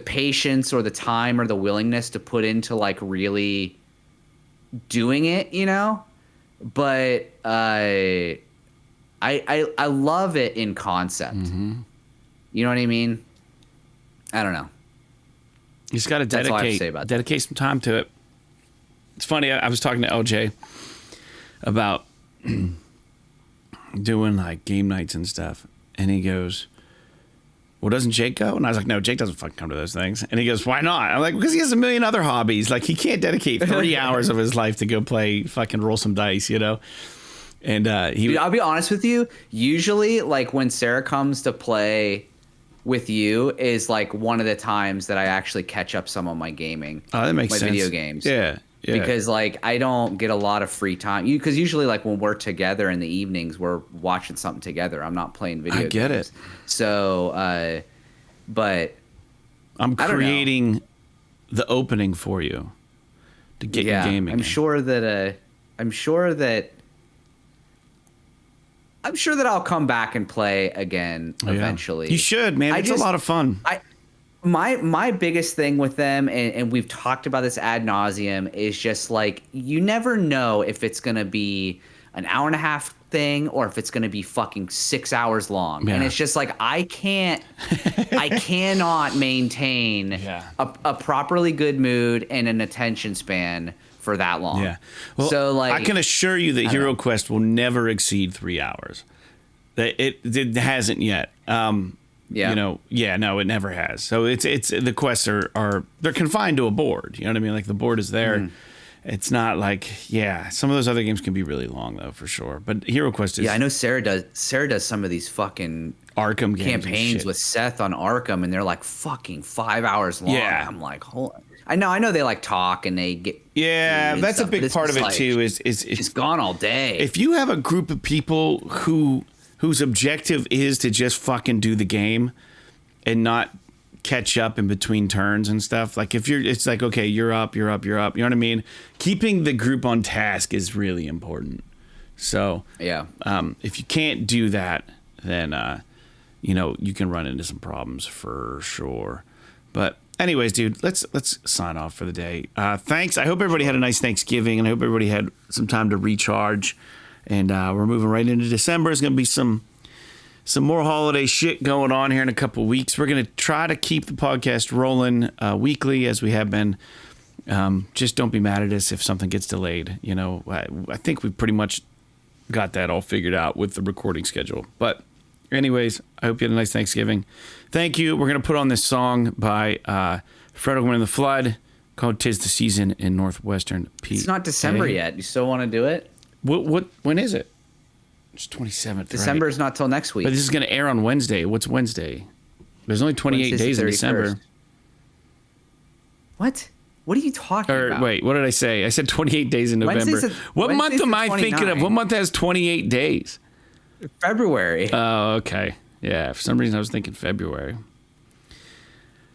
patience or the time or the willingness to put into like really doing it, you know? But I love it in concept. You know what I mean? I don't know. You just got to That's all I have to say about that. dedicate some time to it. It's funny. I was talking to LJ about doing like game nights and stuff, and he goes, well, doesn't Jake go? And I was like, no, Jake doesn't fucking come to those things. And he goes, why not? I'm like, because he has a million other hobbies. Like, he can't dedicate 3 hours of his life to go play fucking roll some dice, you know? And Dude, I'll be honest with you. Usually, like, when Sarah comes to play with you is, like, one of the times that I actually catch up some on my gaming. Oh, that makes my sense. video games. Yeah. Yeah. Because, like, I don't get a lot of free time. Because usually, like, when we're together in the evenings, we're watching something together. I'm not playing video games. I get it. So, but I'm creating the opening for you to get your gaming. I'm sure that I'll come back and play again eventually. You should, man. It's a lot of fun. My biggest thing with them, and we've talked about this ad nauseum, is just like, you never know if it's gonna be an hour and a half thing or if it's gonna be fucking 6 hours long. Yeah. And it's just like, I cannot maintain a properly good mood and an attention span for that long. Yeah. Well, so, like, I can assure you that Hero Quest will never exceed 3 hours. It hasn't yet. Yeah. You know, no, it never has. So it's the quests are they're confined to a board. You know what I mean? Like, the board is there. Mm. It's not like, some of those other games can be really long though, for sure. But Hero Quest is. Yeah, I know Sarah does some of these fucking Arkham campaigns with Seth on Arkham, and they're like fucking 5 hours long. Yeah. I'm like, hold on. I know they like talk and they get. Yeah, that's stuff, a big part of it, like, too. Is it's gone all day. If you have a group of people whose objective is to just fucking do the game and not catch up in between turns and stuff. Like, it's like, okay, you're up. You know what I mean? Keeping the group on task is really important. So, if you can't do that, then, you can run into some problems for sure. But anyways, dude, let's sign off for the day. Thanks. I hope everybody had a nice Thanksgiving, and I hope everybody had some time to recharge. And we're moving right into December. There's going to be some more holiday shit going on here in a couple weeks. We're going to try to keep the podcast rolling weekly as we have been. Just don't be mad at us if something gets delayed. You know, I think we pretty much got that all figured out with the recording schedule. But anyways, I hope you had a nice Thanksgiving. Thank you. We're going to put on this song by Fred Oakman and the Flood called "'Tis the Season" in Northwestern PA. It's not December yet. You still want to do it? When is it? It's 27th. December right? is not till next week. But this is going to air on Wednesday. What's Wednesday? There's only 28 days in December. What? What are you talking about? Wait, what did I say? I said 28 days in November. What month am I thinking of? What month has 28 days? February. Oh, okay. Yeah, for some reason I was thinking February.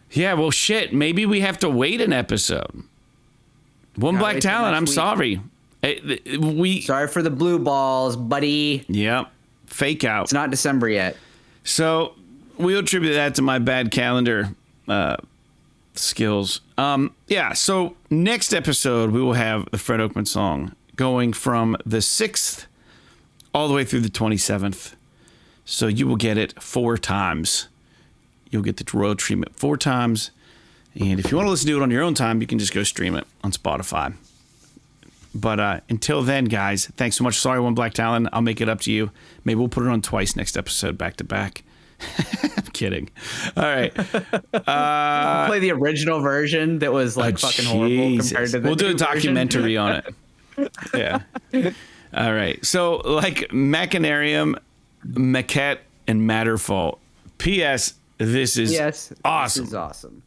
Yeah, well, shit. Maybe we have to wait an episode. One Black Talent, I'm sorry. Sorry for the blue balls, buddy. Yep. Fake out. It's not December yet. So we'll attribute that to my bad calendar skills. So next episode we will have the Fred Oakman song going from the 6th all the way through the 27th. So you will get it 4 times. You'll get the royal treatment 4 times. And if you want to listen to it on your own time, you can just go stream it on Spotify. But until then, guys, thanks so much. Sorry, One Black Talon. I'll make it up to you. Maybe we'll put it on twice next episode, back to back. I'm kidding. All right. Play the original version that was like fucking horrible compared to the We'll do a documentary version. on it. Yeah. All right. So, like Machinarium, Maquette, and Matterfall. P.S. This is awesome. This is awesome.